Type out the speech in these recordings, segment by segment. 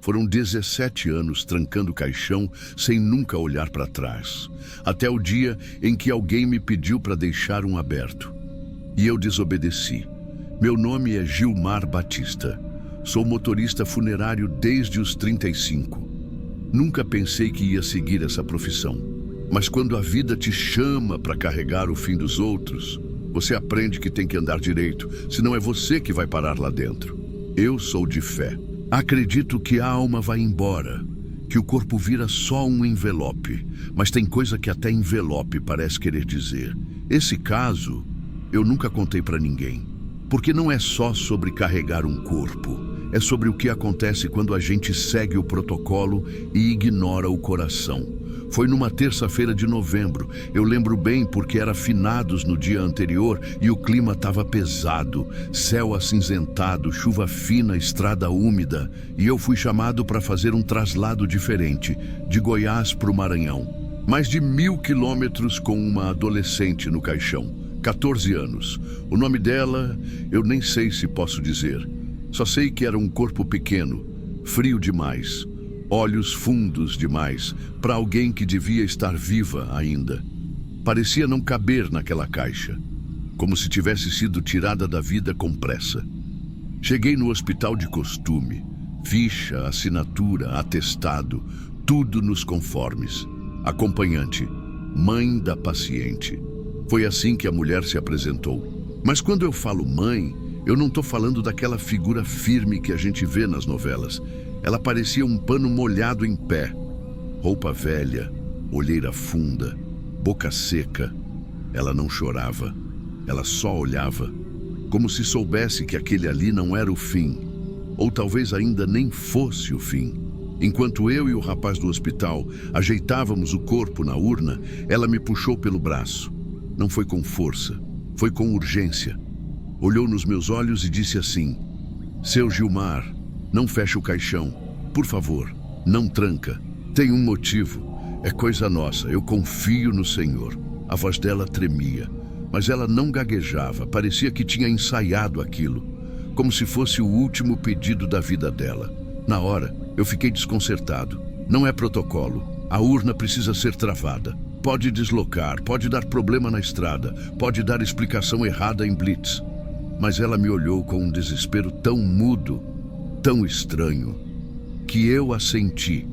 Foram 17 anos trancando o caixão sem nunca olhar para trás, até o dia em que alguém me pediu para deixar um aberto. E eu desobedeci. Meu nome é Gilmar Batista. Sou motorista funerário desde os 35. Nunca pensei que ia seguir essa profissão. Mas quando a vida te chama para carregar o fim dos outros, você aprende que tem que andar direito, senão é você que vai parar lá dentro. Eu sou de fé. Acredito que a alma vai embora, que o corpo vira só um envelope, mas tem coisa que até envelope parece querer dizer. Esse caso, eu nunca contei para ninguém, porque não é só sobre carregar um corpo, é sobre o que acontece quando a gente segue o protocolo e ignora o coração. Foi numa terça-feira de novembro, eu lembro bem porque era finados no dia anterior e o clima estava pesado, céu acinzentado, chuva fina, estrada úmida, e eu fui chamado para fazer um traslado diferente, de Goiás para o Maranhão. Mais de 1000 quilômetros com uma adolescente no caixão, 14 anos. O nome dela, eu nem sei se posso dizer. Só sei que era um corpo pequeno, frio demais. Olhos fundos demais para alguém que devia estar viva ainda. Parecia não caber naquela caixa, como se tivesse sido tirada da vida com pressa. Cheguei no hospital de costume, ficha, assinatura, atestado, tudo nos conformes. Acompanhante, mãe da paciente. Foi assim que a mulher se apresentou. Mas quando eu falo mãe, eu não estou falando daquela figura firme que a gente vê nas novelas. Ela parecia um pano molhado em pé. Roupa velha, olheira funda, boca seca. Ela não chorava, ela só olhava, como se soubesse que aquele ali não era o fim, ou talvez ainda nem fosse o fim. Enquanto eu e o rapaz do hospital ajeitávamos o corpo na urna, ela me puxou pelo braço. Não foi com força, foi com urgência. Olhou nos meus olhos e disse assim: "Seu Gilmar, não feche o caixão, por favor, não tranca. Tem um motivo, é coisa nossa, eu confio no Senhor." A voz dela tremia, mas ela não gaguejava, parecia que tinha ensaiado aquilo, como se fosse o último pedido da vida dela. Na hora, eu fiquei desconcertado. Não é protocolo, a urna precisa ser travada. Pode deslocar, pode dar problema na estrada, pode dar explicação errada em blitz. Mas ela me olhou com um desespero tão mudo, tão estranho, que eu a senti.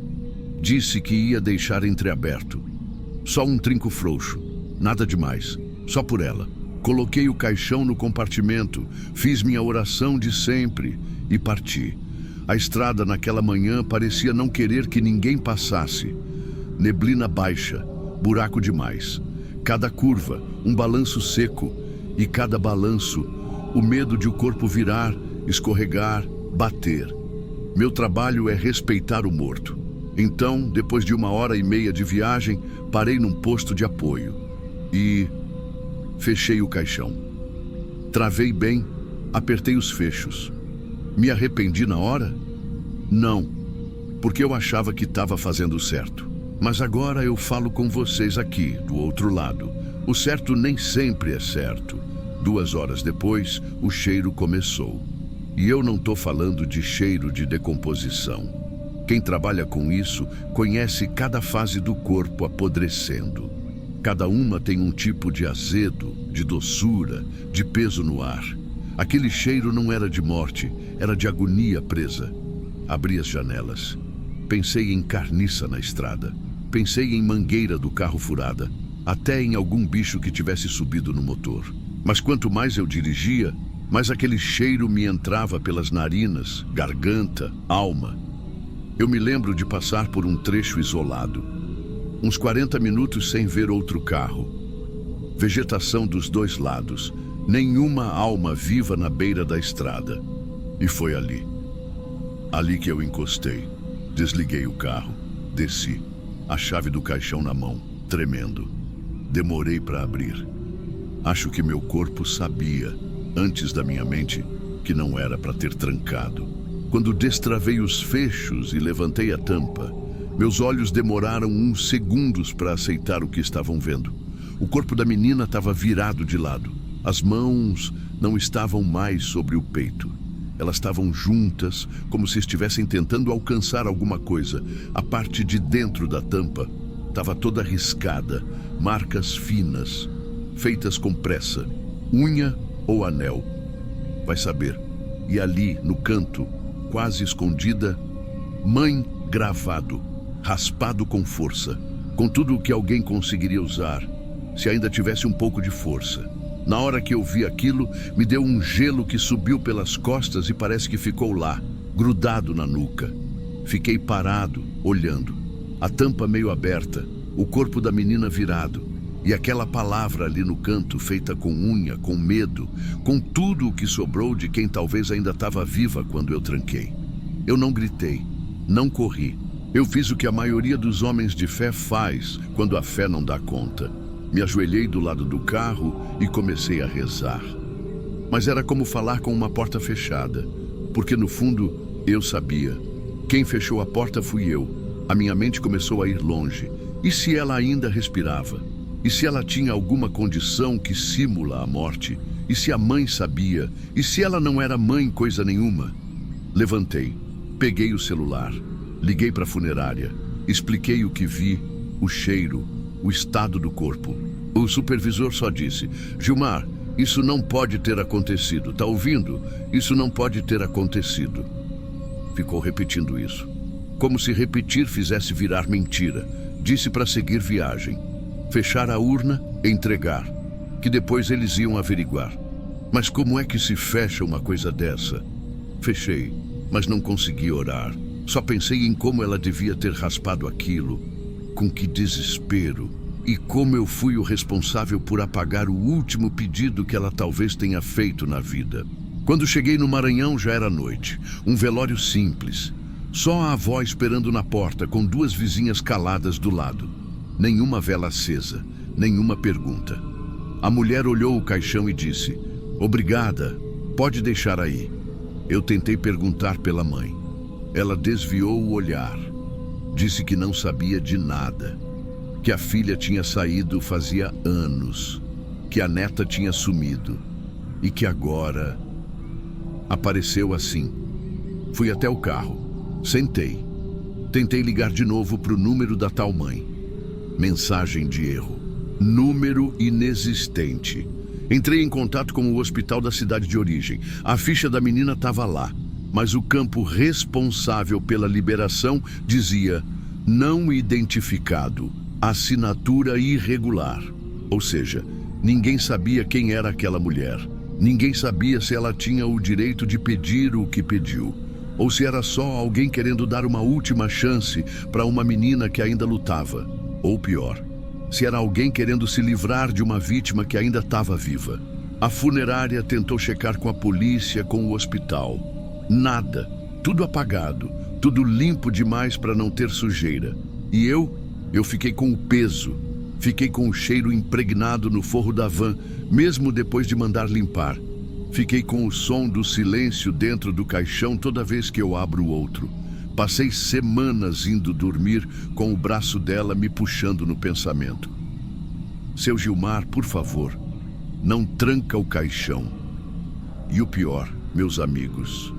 Disse que ia deixar entreaberto. Só um trinco frouxo, nada demais, só por ela. Coloquei o caixão no compartimento, fiz minha oração de sempre e parti. A estrada naquela manhã parecia não querer que ninguém passasse. Neblina baixa, buraco demais. Cada curva, um balanço seco, e cada balanço, o medo de o corpo virar, escorregar, bater. Meu trabalho é respeitar o morto. Então, depois de 1h30 de viagem, parei num posto de apoio e fechei o caixão. Travei bem, apertei os fechos. Me arrependi na hora? Não, porque eu achava que estava fazendo certo. Mas agora eu falo com vocês aqui, do outro lado. O certo nem sempre é certo. 2 horas depois, o cheiro começou. E eu não estou falando de cheiro de decomposição. Quem trabalha com isso conhece cada fase do corpo apodrecendo. Cada uma tem um tipo de azedo, de doçura, de peso no ar. Aquele cheiro não era de morte, era de agonia presa. Abri as janelas. Pensei em carniça na estrada. Pensei em mangueira do carro furada. Até em algum bicho que tivesse subido no motor. Mas quanto mais eu dirigia, mais aquele cheiro me entrava pelas narinas, garganta, alma. Eu me lembro de passar por um trecho isolado. Uns 40 minutos sem ver outro carro. Vegetação dos dois lados. Nenhuma alma viva na beira da estrada. E foi ali. Ali que eu encostei. Desliguei o carro. Desci. A chave do caixão na mão, tremendo. Demorei para abrir. Acho que meu corpo sabia, antes da minha mente, que não era para ter trancado. Quando destravei os fechos e levantei a tampa, meus olhos demoraram uns segundos para aceitar o que estavam vendo. O corpo da menina estava virado de lado. As mãos não estavam mais sobre o peito. Elas estavam juntas, como se estivessem tentando alcançar alguma coisa. A parte de dentro da tampa estava toda riscada, marcas finas, feitas com pressa, unha ou anel. Vai saber. E ali, no canto, quase escondida, mãe gravado, raspado com força, com tudo o que alguém conseguiria usar, se ainda tivesse um pouco de força. Na hora que eu vi aquilo, me deu um gelo que subiu pelas costas e parece que ficou lá, grudado na nuca. Fiquei parado, olhando. A tampa meio aberta, o corpo da menina virado, e aquela palavra ali no canto, feita com unha, com medo, com tudo o que sobrou de quem talvez ainda estava viva quando eu tranquei. Eu não gritei, não corri. Eu fiz o que a maioria dos homens de fé faz quando a fé não dá conta. Me ajoelhei do lado do carro e comecei a rezar. Mas era como falar com uma porta fechada, porque no fundo eu sabia. Quem fechou a porta fui eu. A minha mente começou a ir longe. E se ela ainda respirava? E se ela tinha alguma condição que simula a morte? E se a mãe sabia? E se ela não era mãe coisa nenhuma? Levantei, peguei o celular, liguei para a funerária, expliquei o que vi, o cheiro, o estado do corpo. O supervisor só disse: Gilmar, isso não pode ter acontecido, tá ouvindo? Isso não pode ter acontecido. Ficou repetindo isso, como se repetir fizesse virar mentira. Disse para seguir viagem, fechar a urna, entregar, que depois eles iam averiguar. Mas como é que se fecha uma coisa dessa? Fechei, mas não consegui orar. Só pensei em como ela devia ter raspado aquilo. Com que desespero. E como eu fui o responsável por apagar o último pedido que ela talvez tenha feito na vida. Quando cheguei no Maranhão já era noite. Um velório simples. Só a avó esperando na porta, com duas vizinhas caladas do lado. Nenhuma vela acesa, nenhuma pergunta. A mulher olhou o caixão e disse: Obrigada, pode deixar aí. Eu tentei perguntar pela mãe. Ela desviou o olhar. Disse que não sabia de nada, que a filha tinha saído fazia anos, que a neta tinha sumido e que agora apareceu assim. Fui até o carro, sentei, tentei ligar de novo para o número da tal mãe. Mensagem de erro, número inexistente. Entrei em contato com o hospital da cidade de origem. A ficha da menina estava lá, mas o campo responsável pela liberação dizia: não identificado, assinatura irregular. Ou seja, ninguém sabia quem era aquela mulher. Ninguém sabia se ela tinha o direito de pedir o que pediu, ou se era só alguém querendo dar uma última chance para uma menina que ainda lutava. Ou pior, se era alguém querendo se livrar de uma vítima que ainda estava viva. A funerária tentou checar com a polícia, com o hospital. Nada, tudo apagado, tudo limpo demais para não ter sujeira. E eu fiquei com o peso, fiquei com o cheiro impregnado no forro da van, mesmo depois de mandar limpar. Fiquei com o som do silêncio dentro do caixão toda vez que eu abro o outro. Passei semanas indo dormir com o braço dela me puxando no pensamento. Seu Gilmar, por favor, não tranca o caixão. E o pior, meus amigos,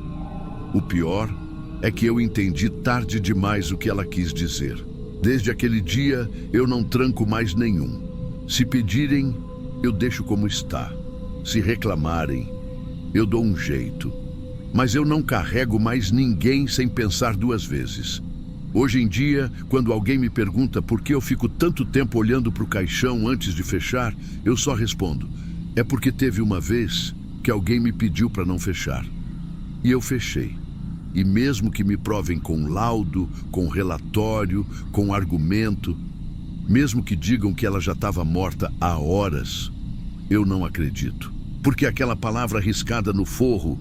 o pior é que eu entendi tarde demais o que ela quis dizer. Desde aquele dia, eu não tranco mais nenhum. Se pedirem, eu deixo como está. Se reclamarem, eu dou um jeito. Mas eu não carrego mais ninguém sem pensar duas vezes. Hoje em dia, quando alguém me pergunta por que eu fico tanto tempo olhando para o caixão antes de fechar, eu só respondo: é porque teve uma vez que alguém me pediu para não fechar. E eu fechei. E mesmo que me provem com laudo, com relatório, com argumento, mesmo que digam que ela já estava morta há horas, eu não acredito. Porque aquela palavra riscada no forro,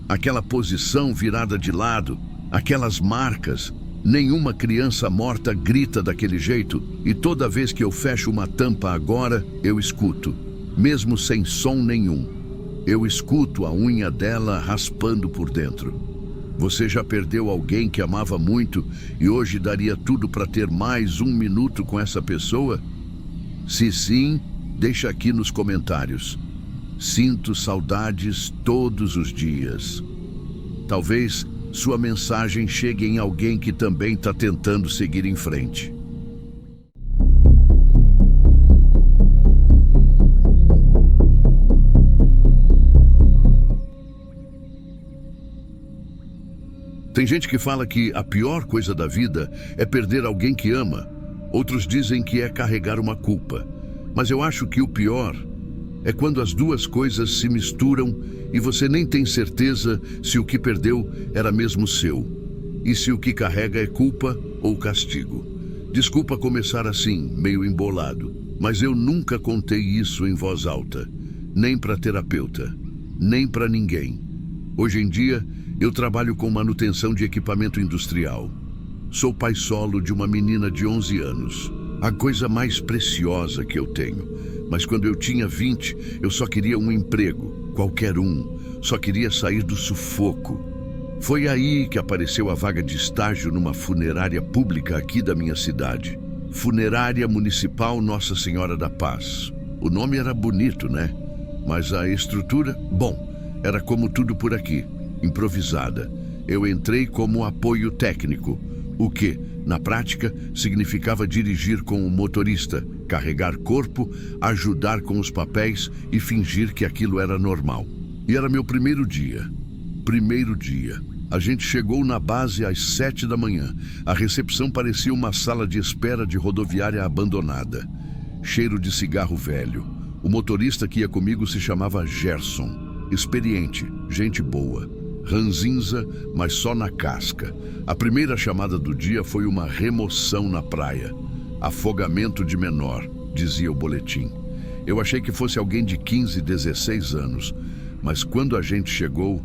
aquela posição virada de lado, aquelas marcas, nenhuma criança morta grita daquele jeito. E toda vez que eu fecho uma tampa agora, eu escuto, mesmo sem som nenhum. Eu escuto a unha dela raspando por dentro. Você já perdeu alguém que amava muito e hoje daria tudo para ter mais um minuto com essa pessoa? Se sim, deixa aqui nos comentários. Sinto saudades todos os dias. Talvez sua mensagem chegue em alguém que também está tentando seguir em frente. Tem gente que fala que a pior coisa da vida é perder alguém que ama. Outros dizem que é carregar uma culpa. Mas eu acho que o pior é quando as duas coisas se misturam e você nem tem certeza se o que perdeu era mesmo seu. E se o que carrega é culpa ou castigo. Desculpa começar assim, meio embolado, mas eu nunca contei isso em voz alta. Nem para terapeuta, nem para ninguém. Hoje em dia, eu trabalho com manutenção de equipamento industrial. Sou pai solo de uma menina de 11 anos. A coisa mais preciosa que eu tenho. Mas quando eu tinha 20, eu só queria um emprego, qualquer um. Só queria sair do sufoco. Foi aí que apareceu a vaga de estágio numa funerária pública aqui da minha cidade. Funerária Municipal Nossa Senhora da Paz. O nome era bonito, né? Mas a estrutura, bom, era como tudo por aqui. Improvisada. Eu entrei como apoio técnico, o que, na prática, significava dirigir com o motorista, carregar corpo, ajudar com os papéis e fingir que aquilo era normal. E era meu primeiro dia. A gente chegou na base às 7 da manhã. A recepção parecia uma sala de espera de rodoviária abandonada. Cheiro de cigarro velho. O motorista que ia comigo se chamava Gerson. Experiente, gente boa. Ranzinza, mas só na casca. A primeira chamada do dia foi uma remoção na praia. Afogamento de menor, dizia o boletim. Eu achei que fosse alguém de 15, 16 anos, mas quando a gente chegou,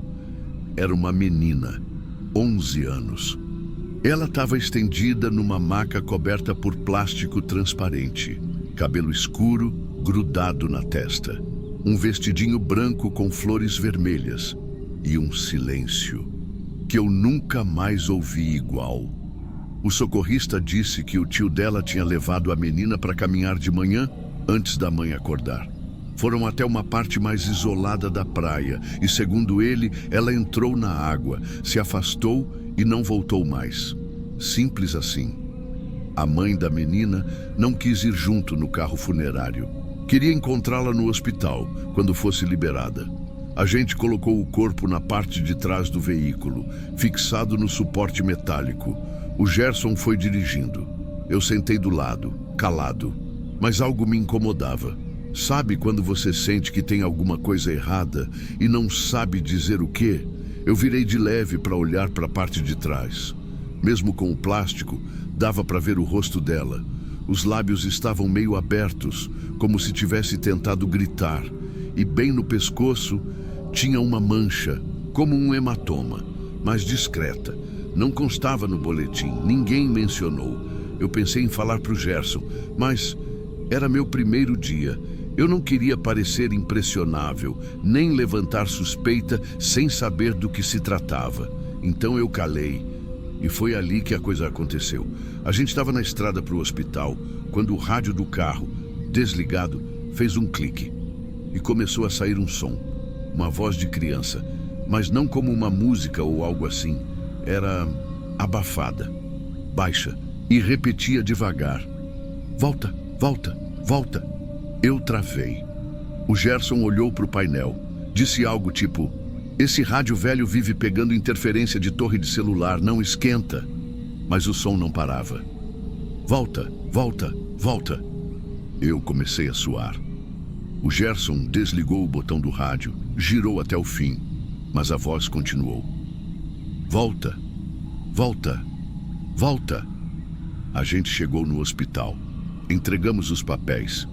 era uma menina, 11 anos. Ela estava estendida numa maca coberta por plástico transparente, cabelo escuro, grudado na testa, um vestidinho branco com flores vermelhas. E um silêncio que eu nunca mais ouvi igual. O socorrista disse que o tio dela tinha levado a menina para caminhar de manhã antes da mãe acordar. Foram até uma parte mais isolada da praia e, segundo ele, ela entrou na água, se afastou e não voltou mais. Simples assim. A mãe da menina não quis ir junto no carro funerário. Queria encontrá-la no hospital quando fosse liberada. A gente colocou o corpo na parte de trás do veículo, fixado no suporte metálico. O Gerson foi dirigindo. Eu sentei do lado, calado. Mas algo me incomodava. Sabe quando você sente que tem alguma coisa errada e não sabe dizer o quê? Eu virei de leve para olhar para a parte de trás. Mesmo com o plástico, dava para ver o rosto dela. Os lábios estavam meio abertos, como se tivesse tentado gritar. E bem no pescoço tinha uma mancha, como um hematoma, mas discreta. Não constava no boletim, ninguém mencionou. Eu pensei em falar para o Gerson, mas era meu primeiro dia. Eu não queria parecer impressionável, nem levantar suspeita sem saber do que se tratava. Então eu calei. E foi ali que a coisa aconteceu. A gente estava na estrada para o hospital, quando o rádio do carro, desligado, fez um clique. E começou a sair um som. Uma voz de criança, mas não como uma música ou algo assim. Era abafada, baixa, e repetia devagar. Volta, volta, volta. Eu travei. O Gerson olhou para o painel. Disse algo tipo, esse rádio velho vive pegando interferência de torre de celular, não esquenta. Mas o som não parava. Volta, volta, volta. Eu comecei a suar. O Gerson desligou o botão do rádio, girou até o fim, mas a voz continuou. Volta, volta, volta. A gente chegou no hospital. Entregamos os papéis.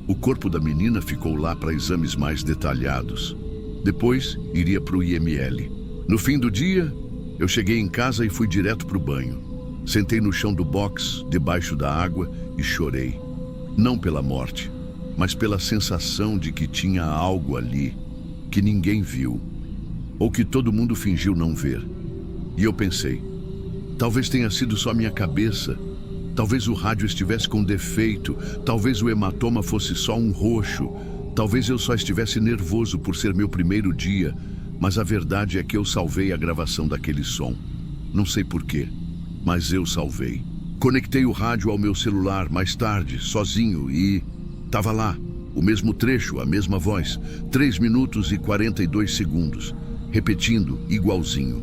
O corpo da menina ficou lá para exames mais detalhados. Depois, iria para o IML. No fim do dia, eu cheguei em casa e fui direto para o banho. Sentei no chão do box, debaixo da água, e chorei. Não pela morte, mas pela sensação de que tinha algo ali que ninguém viu, ou que todo mundo fingiu não ver. E eu pensei, talvez tenha sido só minha cabeça, talvez o rádio estivesse com defeito, talvez o hematoma fosse só um roxo, talvez eu só estivesse nervoso por ser meu primeiro dia, Mas a verdade é que eu salvei a gravação daquele som. Não sei porquê, mas eu salvei. Conectei o rádio ao meu celular mais tarde, sozinho, e tava lá, o mesmo trecho, a mesma voz, 3 minutos e 42 segundos, repetindo igualzinho.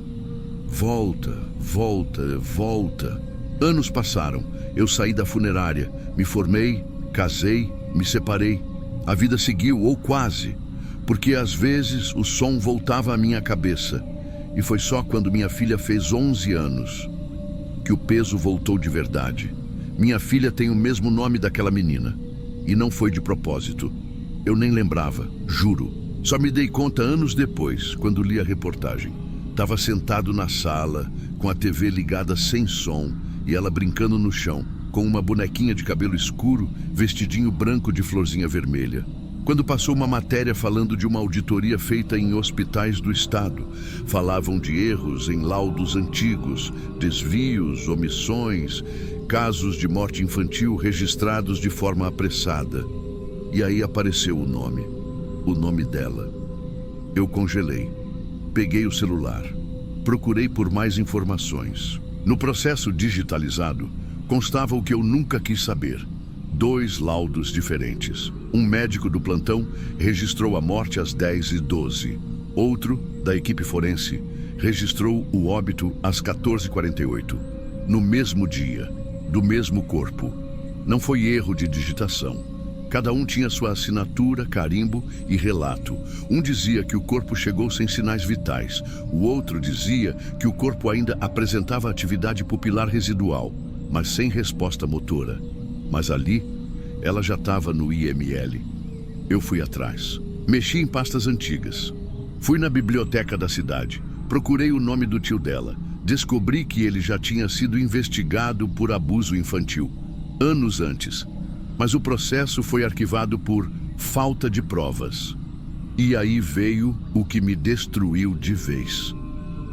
Volta, volta, volta. Anos passaram, eu saí da funerária, me formei, casei, me separei. A vida seguiu, ou quase, porque às vezes o som voltava à minha cabeça. E foi só quando minha filha fez 11 anos que o peso voltou de verdade. Minha filha tem o mesmo nome daquela menina. E não foi de propósito. Eu nem lembrava, juro. Só me dei conta anos depois, quando li a reportagem. Estava sentado na sala, com a TV ligada sem som, e ela brincando no chão, com uma bonequinha de cabelo escuro, vestidinho branco de florzinha vermelha. Quando passou uma matéria falando de uma auditoria feita em hospitais do estado, falavam de erros em laudos antigos, desvios, omissões, casos de morte infantil registrados de forma apressada. E aí apareceu o nome dela. Eu congelei, peguei o celular, procurei por mais informações. No processo digitalizado, constava o que eu nunca quis saber. 2 laudos diferentes. Um médico do plantão registrou a morte às 10h12. Outro, da equipe forense, registrou o óbito às 14h48. No mesmo dia, do mesmo corpo. Não foi erro de digitação. Cada um tinha sua assinatura, carimbo e relato. Um dizia que o corpo chegou sem sinais vitais. O outro dizia que o corpo ainda apresentava atividade pupilar residual, mas sem resposta motora. Mas ali, ela já estava no IML. Eu fui atrás. Mexi em pastas antigas. Fui na biblioteca da cidade. Procurei o nome do tio dela. Descobri que ele já tinha sido investigado por abuso infantil, anos antes. Mas o processo foi arquivado por falta de provas. E aí veio o que me destruiu de vez.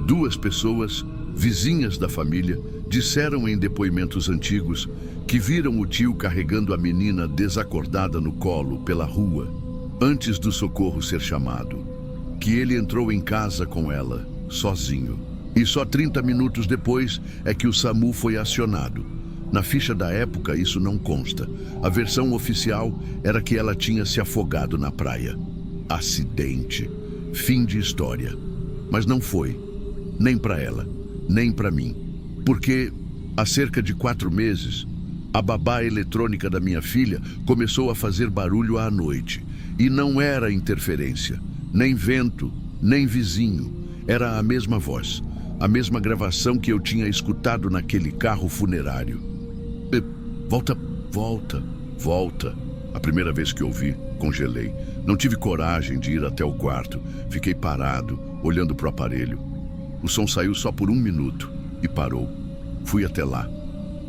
2 pessoas, vizinhas da família, disseram em depoimentos antigos que viram o tio carregando a menina desacordada no colo pela rua, antes do socorro ser chamado. Que ele entrou em casa com ela, sozinho. E só 30 minutos depois é que o SAMU foi acionado. Na ficha da época isso não consta. A versão oficial era que ela tinha se afogado na praia. Acidente. Fim de história. Mas não foi. Nem para ela, nem para mim. Porque, há cerca de 4 meses, a babá eletrônica da minha filha começou a fazer barulho à noite. E não era interferência, nem vento, nem vizinho. Era a mesma voz, a mesma gravação que eu tinha escutado naquele carro funerário. Volta, volta, volta. A primeira vez que ouvi, congelei. Não tive coragem de ir até o quarto. Fiquei parado, olhando para o aparelho. O som saiu só por 1 minuto e parou. Fui até lá.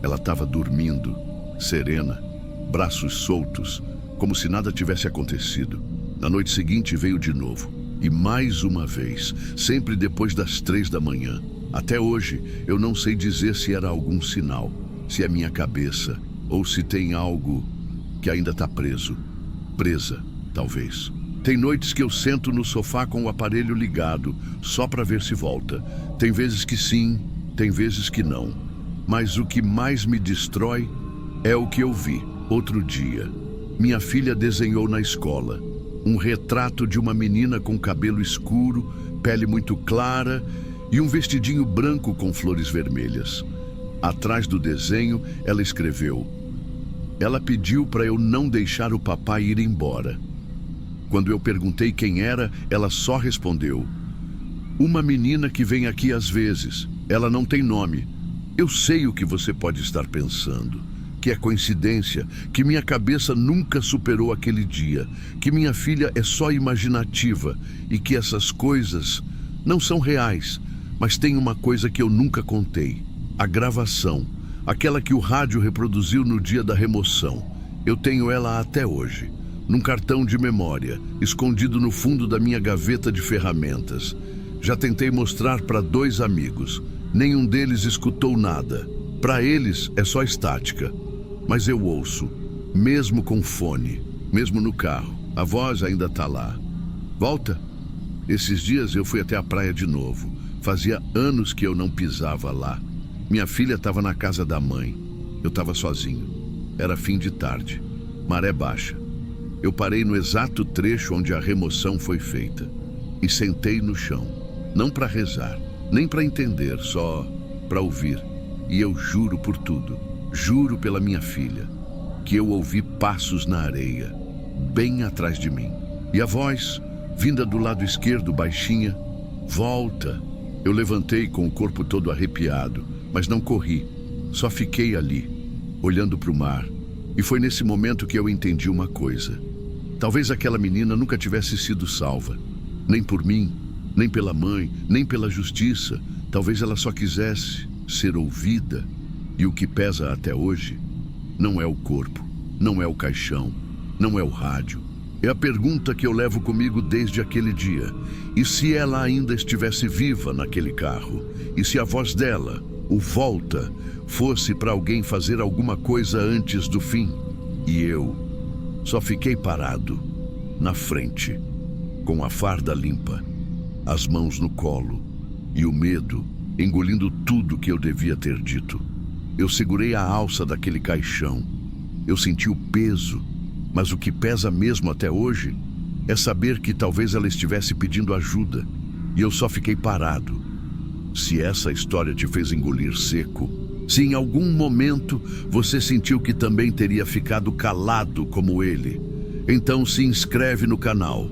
Ela estava dormindo, serena, braços soltos, como se nada tivesse acontecido. Na noite seguinte veio de novo. E mais uma vez, sempre depois das 3 da manhã. Até hoje, eu não sei dizer se era algum sinal, se é minha cabeça, ou se tem algo que ainda está preso. Presa, talvez. Tem noites que eu sento no sofá com o aparelho ligado, só para ver se volta. Tem vezes que sim, tem vezes que não. Mas o que mais me destrói é o que eu vi outro dia. Minha filha desenhou na escola um retrato de uma menina com cabelo escuro, pele muito clara e um vestidinho branco com flores vermelhas. Atrás do desenho, ela escreveu: ela pediu para eu não deixar o papai ir embora. Quando eu perguntei quem era, ela só respondeu: uma menina que vem aqui às vezes. Ela não tem nome. Eu sei o que você pode estar pensando. Que é coincidência, que minha cabeça nunca superou aquele dia, que minha filha é só imaginativa e que essas coisas não são reais. Mas tem uma coisa que eu nunca contei: a gravação, aquela que o rádio reproduziu no dia da remoção. Eu tenho ela até hoje, num cartão de memória, escondido no fundo da minha gaveta de ferramentas. Já tentei mostrar para 2 amigos. Nenhum deles escutou nada. Para eles é só estática. Mas eu ouço, mesmo com fone, mesmo no carro. A voz ainda está lá. Volta, Esses dias eu fui até a praia de novo. Fazia anos que eu não pisava lá. Minha filha estava na casa da mãe. Eu estava sozinho. Era fim de tarde. Maré baixa. Eu parei no exato trecho onde a remoção foi feita. E sentei no chão. Não para rezar, nem para entender, só para ouvir. E eu juro por tudo, juro pela minha filha, que eu ouvi passos na areia, bem atrás de mim. E a voz, vinda do lado esquerdo, baixinha, volta. Eu levantei com o corpo todo arrepiado, mas não corri. Só fiquei ali, olhando para o mar. E foi nesse momento que eu entendi uma coisa. Talvez aquela menina nunca tivesse sido salva. Nem por mim, nem pela mãe, nem pela justiça. Talvez ela só quisesse ser ouvida. E o que pesa até hoje não é o corpo, não é o caixão, não é o rádio. É a pergunta que eu levo comigo desde aquele dia. E se ela ainda estivesse viva naquele carro? E se a voz dela, o volta, fosse para alguém fazer alguma coisa antes do fim? E eu só fiquei parado, na frente, com a farda limpa, as mãos no colo e o medo engolindo tudo que eu devia ter dito. Eu segurei a alça daquele caixão. Eu senti o peso, mas o que pesa mesmo até hoje é saber que talvez ela estivesse pedindo ajuda e eu só fiquei parado. Se essa história te fez engolir seco, se em algum momento você sentiu que também teria ficado calado como ele, então se inscreve no canal.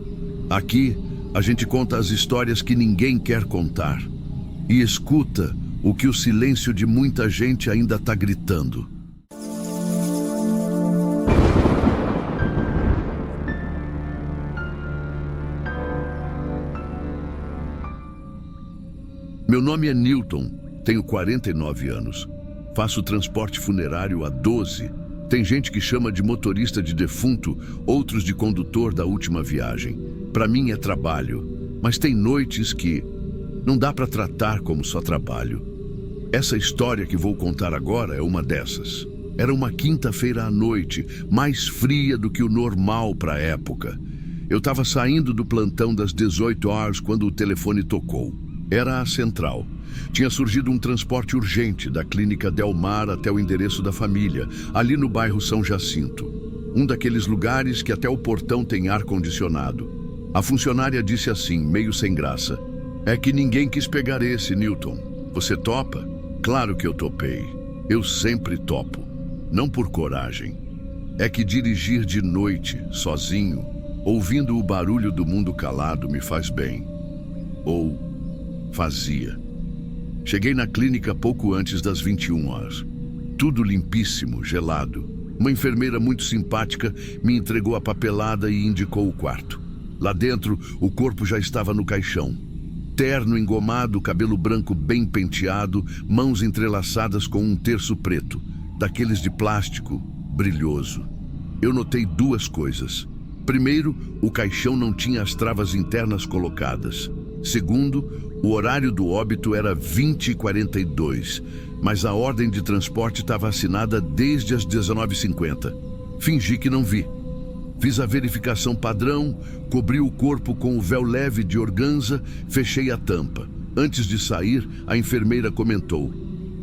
Aqui a gente conta as histórias que ninguém quer contar e escuta o que o silêncio de muita gente ainda está gritando. Meu nome é Newton, tenho 49 anos. Faço transporte funerário há 12. Tem gente que chama de motorista de defunto, outros de condutor da última viagem. Para mim é trabalho, mas tem noites que não dá para tratar como só trabalho. Essa história que vou contar agora é uma dessas. Era uma quinta-feira à noite, mais fria do que o normal para a época. Eu estava saindo do plantão das 18 horas quando o telefone tocou. Era a central. Tinha surgido um transporte urgente da clínica Del Mar até o endereço da família, ali no bairro São Jacinto. Um daqueles lugares que até o portão tem ar-condicionado. A funcionária disse assim, meio sem graça: "É que ninguém quis pegar esse, Newton. Você topa?" Claro que eu topei. Eu sempre topo. Não por coragem. É que dirigir de noite, sozinho, ouvindo o barulho do mundo calado, me faz bem. Ou fazia. Cheguei na clínica pouco antes das 21 horas. Tudo limpíssimo, gelado. Uma enfermeira muito simpática me entregou a papelada e indicou o quarto. Lá dentro, o corpo já estava no caixão. Terno engomado, cabelo branco bem penteado, mãos entrelaçadas com um terço preto, daqueles de plástico, brilhoso. Eu notei duas coisas. Primeiro, o caixão não tinha as travas internas colocadas. Segundo, o horário do óbito era 20h42, mas a ordem de transporte estava assinada desde as 19h50. Fingi que não vi. Fiz a verificação padrão, cobri o corpo com o véu leve de organza, fechei a tampa. Antes de sair, a enfermeira comentou: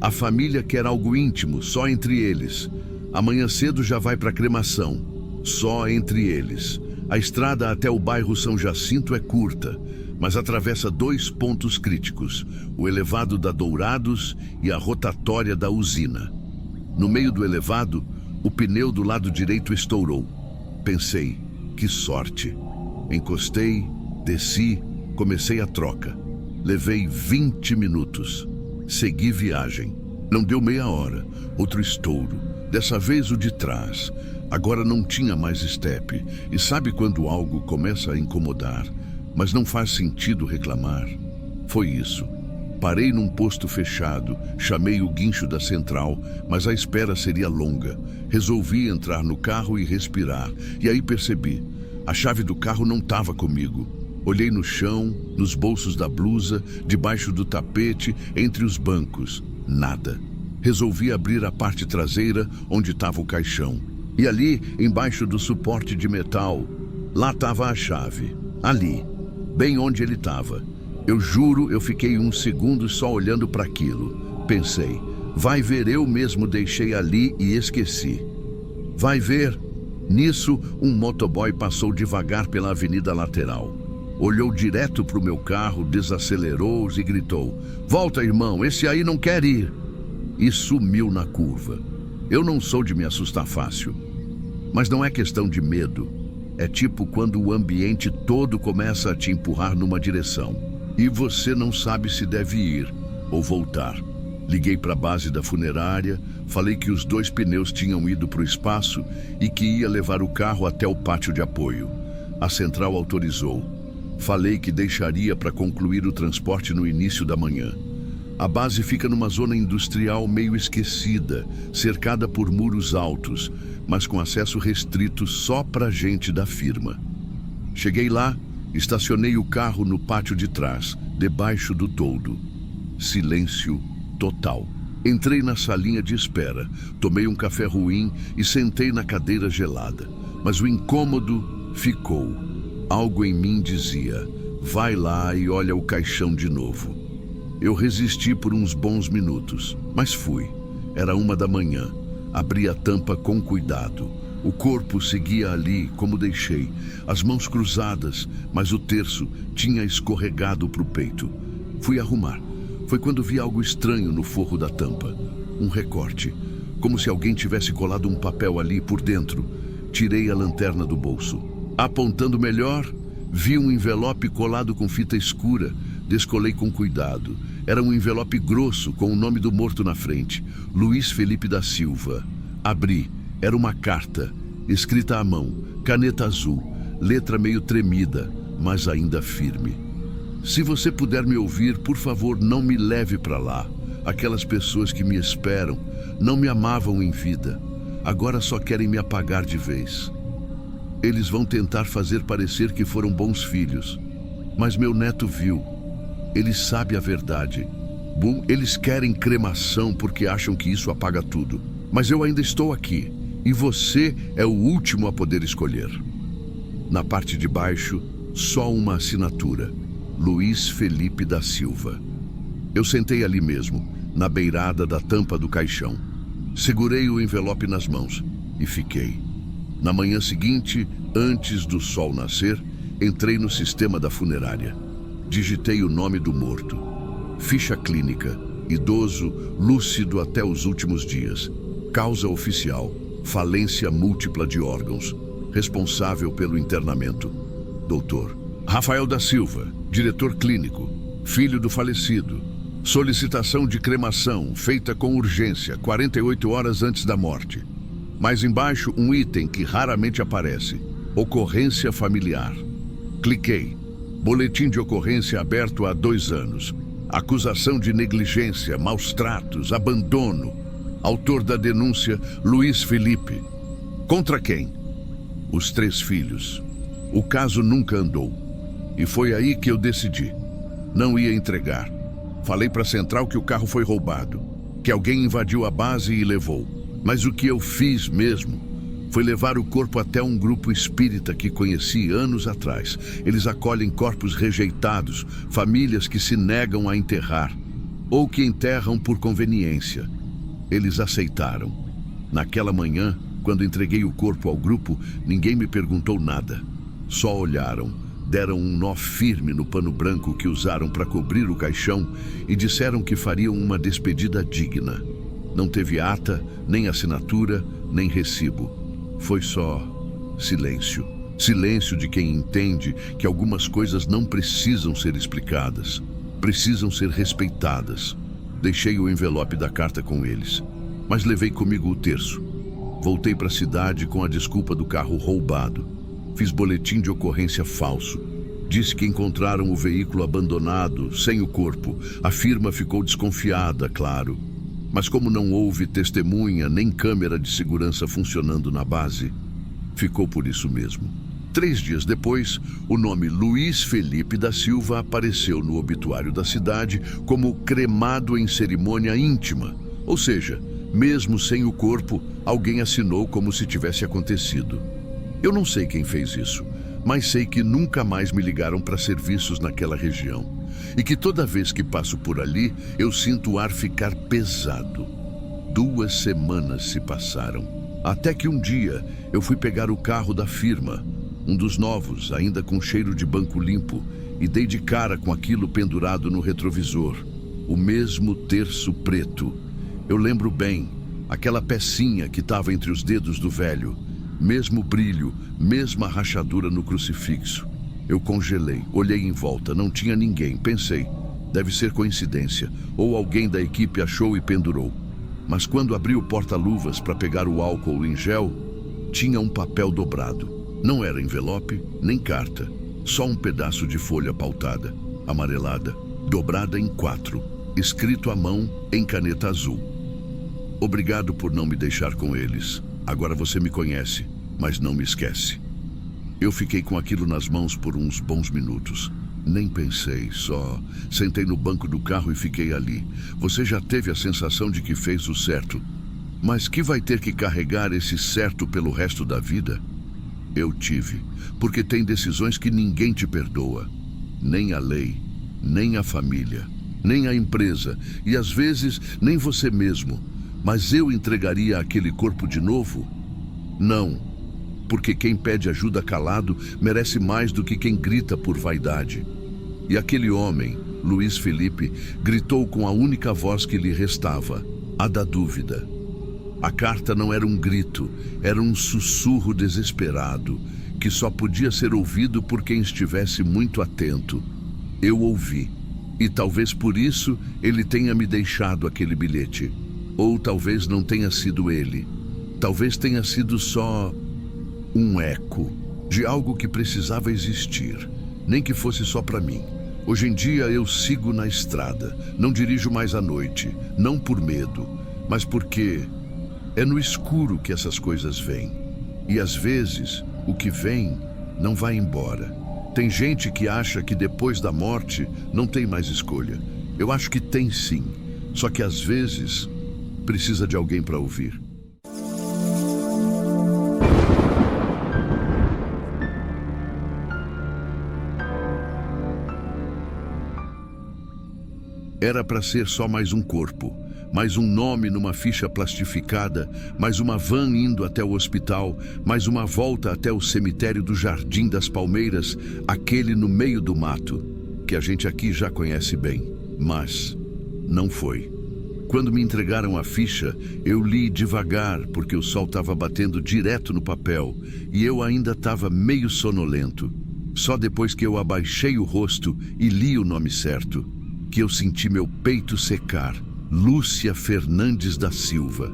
"A família quer algo íntimo, só entre eles. Amanhã cedo já vai para a cremação, só entre eles. A estrada até o bairro São Jacinto é curta, mas atravessa 2 pontos críticos, o elevado da Dourados e a rotatória da usina. No meio do elevado, o pneu do lado direito estourou. Pensei, que sorte. Encostei, desci, comecei a troca. Levei 20 minutos. Segui viagem. Não deu meia hora. Outro estouro. Dessa vez o de trás. Agora não tinha mais estepe. E sabe quando algo começa a incomodar, mas não faz sentido reclamar? Foi isso. Parei num posto fechado, chamei o guincho da central, mas a espera seria longa. Resolvi entrar no carro e respirar. E aí percebi, a chave do carro não estava comigo. Olhei no chão, nos bolsos da blusa, debaixo do tapete, entre os bancos. Nada. Resolvi abrir a parte traseira, onde estava o caixão. E ali, embaixo do suporte de metal, lá estava a chave. Ali. bem onde ele estava. Eu juro, eu fiquei uns segundos só olhando para aquilo. Pensei, vai ver, eu mesmo deixei ali e esqueci. Vai ver. Nisso, um motoboy passou devagar pela avenida lateral. Olhou direto para o meu carro, desacelerou e gritou: "Volta, irmão, esse aí não quer ir!" E sumiu na curva. Eu não sou de me assustar fácil. Mas não é questão de medo. É tipo quando o ambiente todo começa a te empurrar numa direção e você não sabe se deve ir ou voltar. Liguei para a base da funerária, falei que os 2 pneus tinham ido para o espaço e que ia levar o carro até o pátio de apoio. A central autorizou. Falei que deixaria para concluir o transporte no início da manhã. A base fica numa zona industrial meio esquecida, cercada por muros altos, mas com acesso restrito só para gente da firma. Cheguei lá, estacionei o carro no pátio de trás, debaixo do toldo. Silêncio total. Entrei na salinha de espera, tomei um café ruim e sentei na cadeira gelada. Mas o incômodo ficou. Algo em mim dizia: vai lá e olha o caixão de novo. Eu resisti por uns bons minutos, mas fui. Era 1 da manhã. Abri a tampa com cuidado. O corpo seguia ali, como deixei, as mãos cruzadas, mas o terço tinha escorregado para o peito. Fui arrumar. Foi quando vi algo estranho no forro da tampa. Um recorte, como se alguém tivesse colado um papel ali por dentro. Tirei a lanterna do bolso. Apontando melhor, vi um envelope colado com fita escura. Descolei com cuidado. Era um envelope grosso com o nome do morto na frente. Luiz Felipe da Silva. Abri. Era uma carta, escrita à mão, caneta azul, letra meio tremida, mas ainda firme. Se você puder me ouvir, por favor, não me leve para lá. Aquelas pessoas que me esperam não me amavam em vida. Agora só querem me apagar de vez. Eles vão tentar fazer parecer que foram bons filhos. Mas meu neto viu. Ele sabe a verdade. Bom, eles querem cremação porque acham que isso apaga tudo. Mas eu ainda estou aqui. E você é o último a poder escolher. Na parte de baixo, só uma assinatura. Luiz Felipe da Silva. Eu sentei ali mesmo, na beirada da tampa do caixão. Segurei o envelope nas mãos e fiquei. Na manhã seguinte, antes do sol nascer, entrei no sistema da funerária. Digitei o nome do morto. Ficha clínica, idoso, lúcido até os últimos dias. Causa oficial, falência múltipla de órgãos. Responsável pelo internamento: Dr. Rafael da Silva, diretor clínico, filho do falecido. Solicitação de cremação feita com urgência, 48 horas antes da morte. Mais embaixo, um item que raramente aparece: ocorrência familiar. Cliquei. Boletim de ocorrência aberto há 2 anos. Acusação de negligência, maus tratos, abandono. Autor da denúncia: Luiz Felipe. Contra quem? Os 3 filhos. O caso nunca andou. E foi aí que eu decidi. Não ia entregar. Falei para a central que o carro foi roubado, que alguém invadiu a base e levou. Mas o que eu fiz mesmo foi levar o corpo até um grupo espírita que conheci anos atrás. Eles acolhem corpos rejeitados, famílias que se negam a enterrar, ou que enterram por conveniência. Eles aceitaram. Naquela manhã, quando entreguei o corpo ao grupo, ninguém me perguntou nada. Só olharam, deram um nó firme no pano branco que usaram para cobrir o caixão e disseram que fariam uma despedida digna. Não teve ata, nem assinatura, nem recibo. Foi só silêncio. Silêncio de quem entende que algumas coisas não precisam ser explicadas, precisam ser respeitadas. Deixei o envelope da carta com eles, mas levei comigo o terço. Voltei para a cidade com a desculpa do carro roubado. Fiz boletim de ocorrência falso. Disse que encontraram o veículo abandonado, sem o corpo. A firma ficou desconfiada, claro. Mas como não houve testemunha nem câmera de segurança funcionando na base, ficou por isso mesmo. 3 dias depois, o nome Luiz Felipe da Silva apareceu no obituário da cidade como cremado em cerimônia íntima. Ou seja, mesmo sem o corpo, alguém assinou como se tivesse acontecido. Eu não sei quem fez isso, mas sei que nunca mais me ligaram para serviços naquela região. E que toda vez que passo por ali, eu sinto o ar ficar pesado. 2 semanas se passaram. Até que um dia eu fui pegar o carro da firma, um dos novos, ainda com cheiro de banco limpo, e dei de cara com aquilo pendurado no retrovisor. O mesmo terço preto. Eu lembro bem, aquela pecinha que estava entre os dedos do velho. Mesmo brilho, mesma rachadura no crucifixo. Eu congelei, olhei em volta, não tinha ninguém. Pensei, deve ser coincidência, ou alguém da equipe achou e pendurou. Mas quando abri o porta-luvas para pegar o álcool em gel, tinha um papel dobrado. Não era envelope, nem carta, só um pedaço de folha pautada, amarelada, dobrada em 4, escrito à mão em caneta azul. Obrigado por não me deixar com eles. Agora você me conhece, mas não me esquece. Eu fiquei com aquilo nas mãos por uns bons minutos. Nem pensei, só sentei no banco do carro e fiquei ali. Você já teve a sensação de que fez o certo, mas que vai ter que carregar esse certo pelo resto da vida? Eu tive, porque tem decisões que ninguém te perdoa. Nem a lei, nem a família, nem a empresa e às vezes nem você mesmo. Mas eu entregaria aquele corpo de novo? Não, porque quem pede ajuda calado merece mais do que quem grita por vaidade. E aquele homem, Luiz Felipe, gritou com a única voz que lhe restava, a da dúvida. A carta não era um grito, era um sussurro desesperado, que só podia ser ouvido por quem estivesse muito atento. Eu ouvi, e talvez por isso ele tenha me deixado aquele bilhete. Ou talvez não tenha sido ele. Talvez tenha sido só um eco de algo que precisava existir, nem que fosse só para mim. Hoje em dia eu sigo na estrada, não dirijo mais à noite, não por medo, mas porque é no escuro que essas coisas vêm. E às vezes o que vem não vai embora. Tem gente que acha que depois da morte não tem mais escolha. Eu acho que tem sim, só que às vezes precisa de alguém para ouvir. Era para ser só mais um corpo, mais um nome numa ficha plastificada, mais uma van indo até o hospital, mais uma volta até o cemitério do Jardim das Palmeiras, aquele no meio do mato, que a gente aqui já conhece bem. Mas não foi. Quando me entregaram a ficha, eu li devagar, porque o sol estava batendo direto no papel e eu ainda estava meio sonolento. Só depois que eu abaixei o rosto e li o nome certo, que eu senti meu peito secar. Lúcia Fernandes da Silva.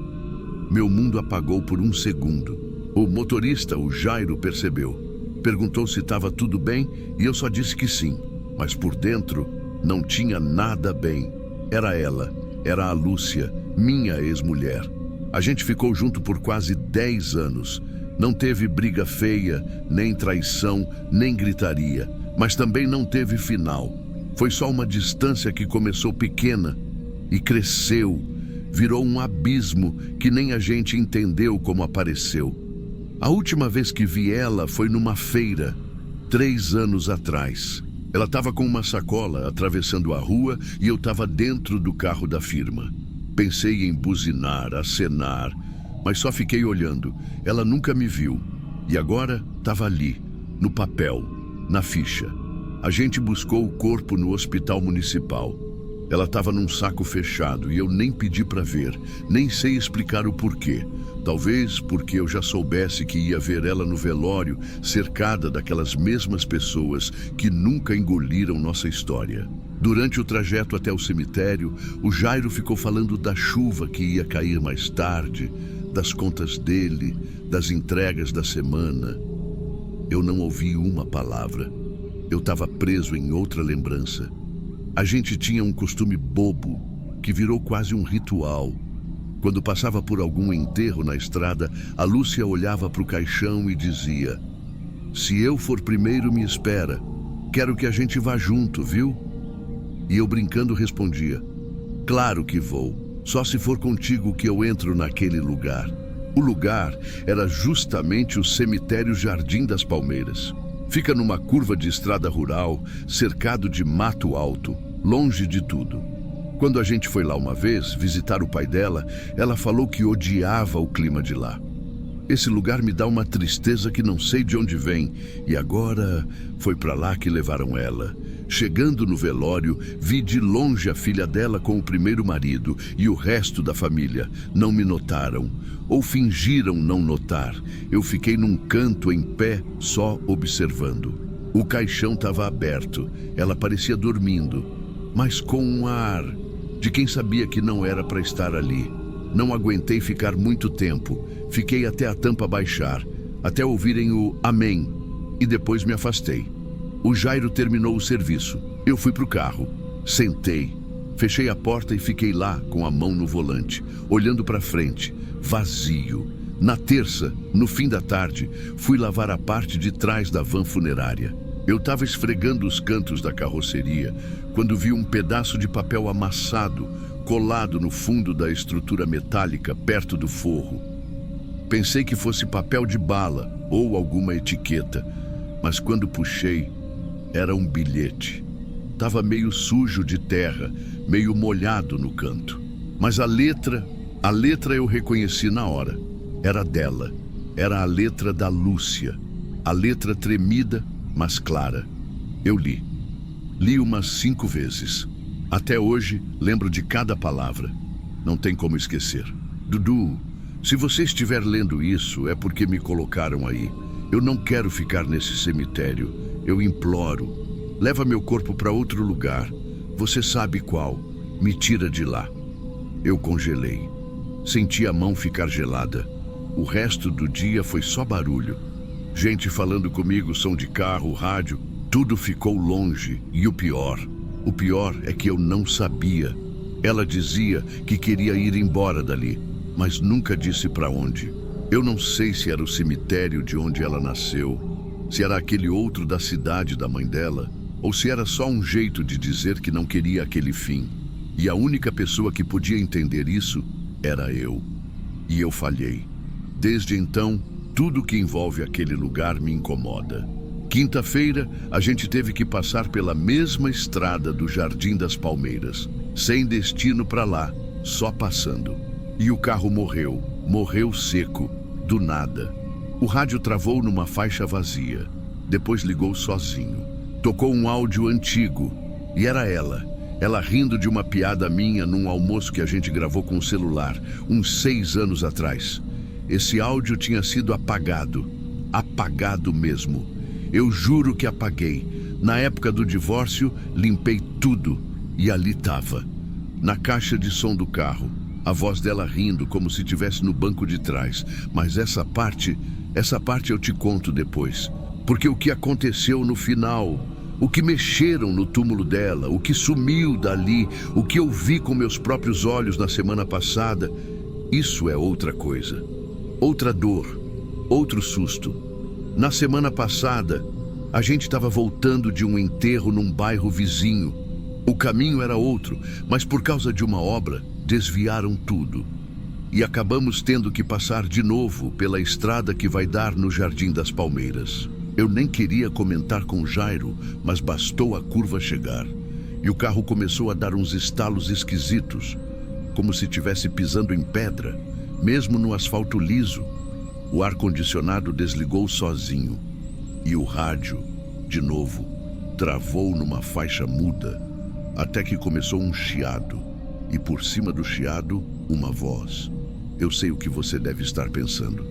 Meu mundo apagou por um segundo. O motorista, o Jairo, percebeu. Perguntou se estava tudo bem e eu só disse que sim. Mas por dentro não tinha nada bem. Era ela, era a Lúcia, minha ex-mulher. A gente ficou junto por quase 10 anos. Não teve briga feia, nem traição, nem gritaria. Mas também não teve final. Foi só uma distância que começou pequena e cresceu, virou um abismo que nem a gente entendeu como apareceu. A última vez que vi ela foi numa feira, 3 anos atrás. Ela estava com uma sacola atravessando a rua e eu estava dentro do carro da firma. Pensei em buzinar, acenar, mas só fiquei olhando. Ela nunca me viu. E agora estava ali, no papel, na ficha. A gente buscou o corpo no hospital municipal. Ela estava num saco fechado e eu nem pedi para ver, nem sei explicar o porquê. Talvez porque eu já soubesse que ia ver ela no velório, cercada daquelas mesmas pessoas que nunca engoliram nossa história. Durante o trajeto até o cemitério, o Jairo ficou falando da chuva que ia cair mais tarde, das contas dele, das entregas da semana. Eu não ouvi uma palavra. Eu estava preso em outra lembrança. A gente tinha um costume bobo, que virou quase um ritual. Quando passava por algum enterro na estrada, a Lúcia olhava para o caixão e dizia: "Se eu for primeiro, me espera. Quero que a gente vá junto, viu?" E eu brincando respondia: "Claro que vou. Só se for contigo que eu entro naquele lugar." O lugar era justamente o cemitério Jardim das Palmeiras. Fica numa curva de estrada rural, cercado de mato alto, longe de tudo. Quando a gente foi lá uma vez visitar o pai dela, ela falou que odiava o clima de lá. Esse lugar me dá uma tristeza que não sei de onde vem, e agora foi para lá que levaram ela. Chegando no velório, vi de longe a filha dela com o primeiro marido e o resto da família. Não me notaram, ou fingiram não notar. Eu fiquei num canto em pé, só observando. O caixão estava aberto, ela parecia dormindo, mas com um ar de quem sabia que não era para estar ali. Não aguentei ficar muito tempo, fiquei até a tampa baixar, até ouvirem o amém, e depois me afastei. O Jairo terminou o serviço. Eu fui pro carro, sentei, fechei a porta e fiquei lá com a mão no volante, olhando para frente, vazio. Na terça, no fim da tarde, fui lavar a parte de trás da van funerária. Eu estava esfregando os cantos da carroceria quando vi um pedaço de papel amassado colado no fundo da estrutura metálica perto do forro. Pensei que fosse papel de bala ou alguma etiqueta, mas quando puxei, era um bilhete. Estava meio sujo de terra, meio molhado no canto. Mas a letra eu reconheci na hora. Era dela. Era a letra da Lúcia. A letra tremida, mas clara. Eu li. Li umas 5 vezes. Até hoje, lembro de cada palavra. Não tem como esquecer. Dudu, se você estiver lendo isso, é porque me colocaram aí. Eu não quero ficar nesse cemitério. Eu imploro. Leva meu corpo para outro lugar. Você sabe qual. Me tira de lá. Eu congelei. Senti a mão ficar gelada. O resto do dia foi só barulho. Gente falando comigo, som de carro, rádio. Tudo ficou longe. E o pior é que eu não sabia. Ela dizia que queria ir embora dali, mas nunca disse para onde. Eu não sei se era o cemitério de onde ela nasceu, se era aquele outro da cidade da mãe dela, ou se era só um jeito de dizer que não queria aquele fim. E a única pessoa que podia entender isso era eu. E eu falhei. Desde então, tudo que envolve aquele lugar me incomoda. Quinta-feira, a gente teve que passar pela mesma estrada do Jardim das Palmeiras, sem destino para lá, só passando. E o carro morreu seco, do nada. O rádio travou numa faixa vazia, depois ligou sozinho. Tocou um áudio antigo, e era ela rindo de uma piada minha num almoço que a gente gravou com o celular, uns 6 anos atrás. Esse áudio tinha sido apagado mesmo. Eu juro que apaguei. Na época do divórcio, limpei tudo e ali estava. Na caixa de som do carro, a voz dela rindo como se estivesse no banco de trás. Mas essa parte eu te conto depois. Porque o que aconteceu no final, o que mexeram no túmulo dela, o que sumiu dali, o que eu vi com meus próprios olhos na semana passada, isso é outra coisa. Outra dor, outro susto. Na semana passada, a gente estava voltando de um enterro num bairro vizinho. O caminho era outro, mas por causa de uma obra, desviaram tudo. E acabamos tendo que passar de novo pela estrada que vai dar no Jardim das Palmeiras. Eu nem queria comentar com Jairo, mas bastou a curva chegar. E o carro começou a dar uns estalos esquisitos, como se estivesse pisando em pedra, mesmo no asfalto liso. O ar-condicionado desligou sozinho e o rádio, de novo, travou numa faixa muda, até que começou um chiado e por cima do chiado, uma voz. Eu sei o que você deve estar pensando.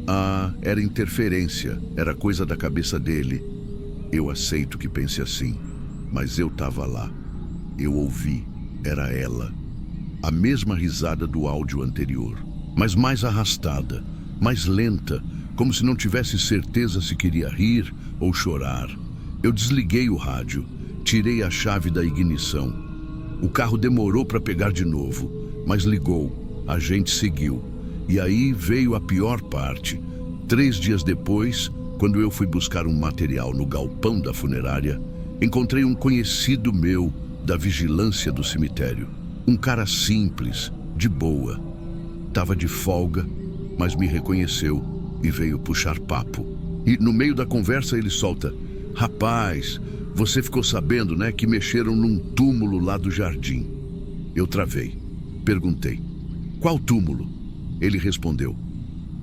Ah, era interferência, era coisa da cabeça dele. Eu aceito que pense assim, mas eu estava lá. Eu ouvi, era ela. A mesma risada do áudio anterior, mas mais arrastada, mais lenta, como se não tivesse certeza se queria rir ou chorar. Eu desliguei o rádio, tirei a chave da ignição. O carro demorou para pegar de novo, mas ligou, a gente seguiu. E aí veio a pior parte. 3 dias depois, quando eu fui buscar um material no galpão da funerária, encontrei um conhecido meu da vigilância do cemitério. Um cara simples, de boa. Tava de folga, mas me reconheceu e veio puxar papo. E no meio da conversa ele solta: rapaz, você ficou sabendo, né, que mexeram num túmulo lá do jardim? Eu travei. Perguntei: qual túmulo? Ele respondeu: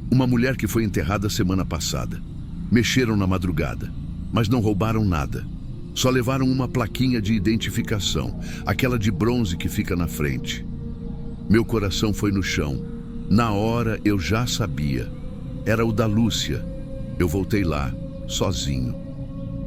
uma mulher que foi enterrada semana passada. Mexeram na madrugada, mas não roubaram nada. Só levaram uma plaquinha de identificação, aquela de bronze que fica na frente. Meu coração foi no chão. Na hora eu já sabia. Era o da Lúcia. Eu voltei lá, sozinho.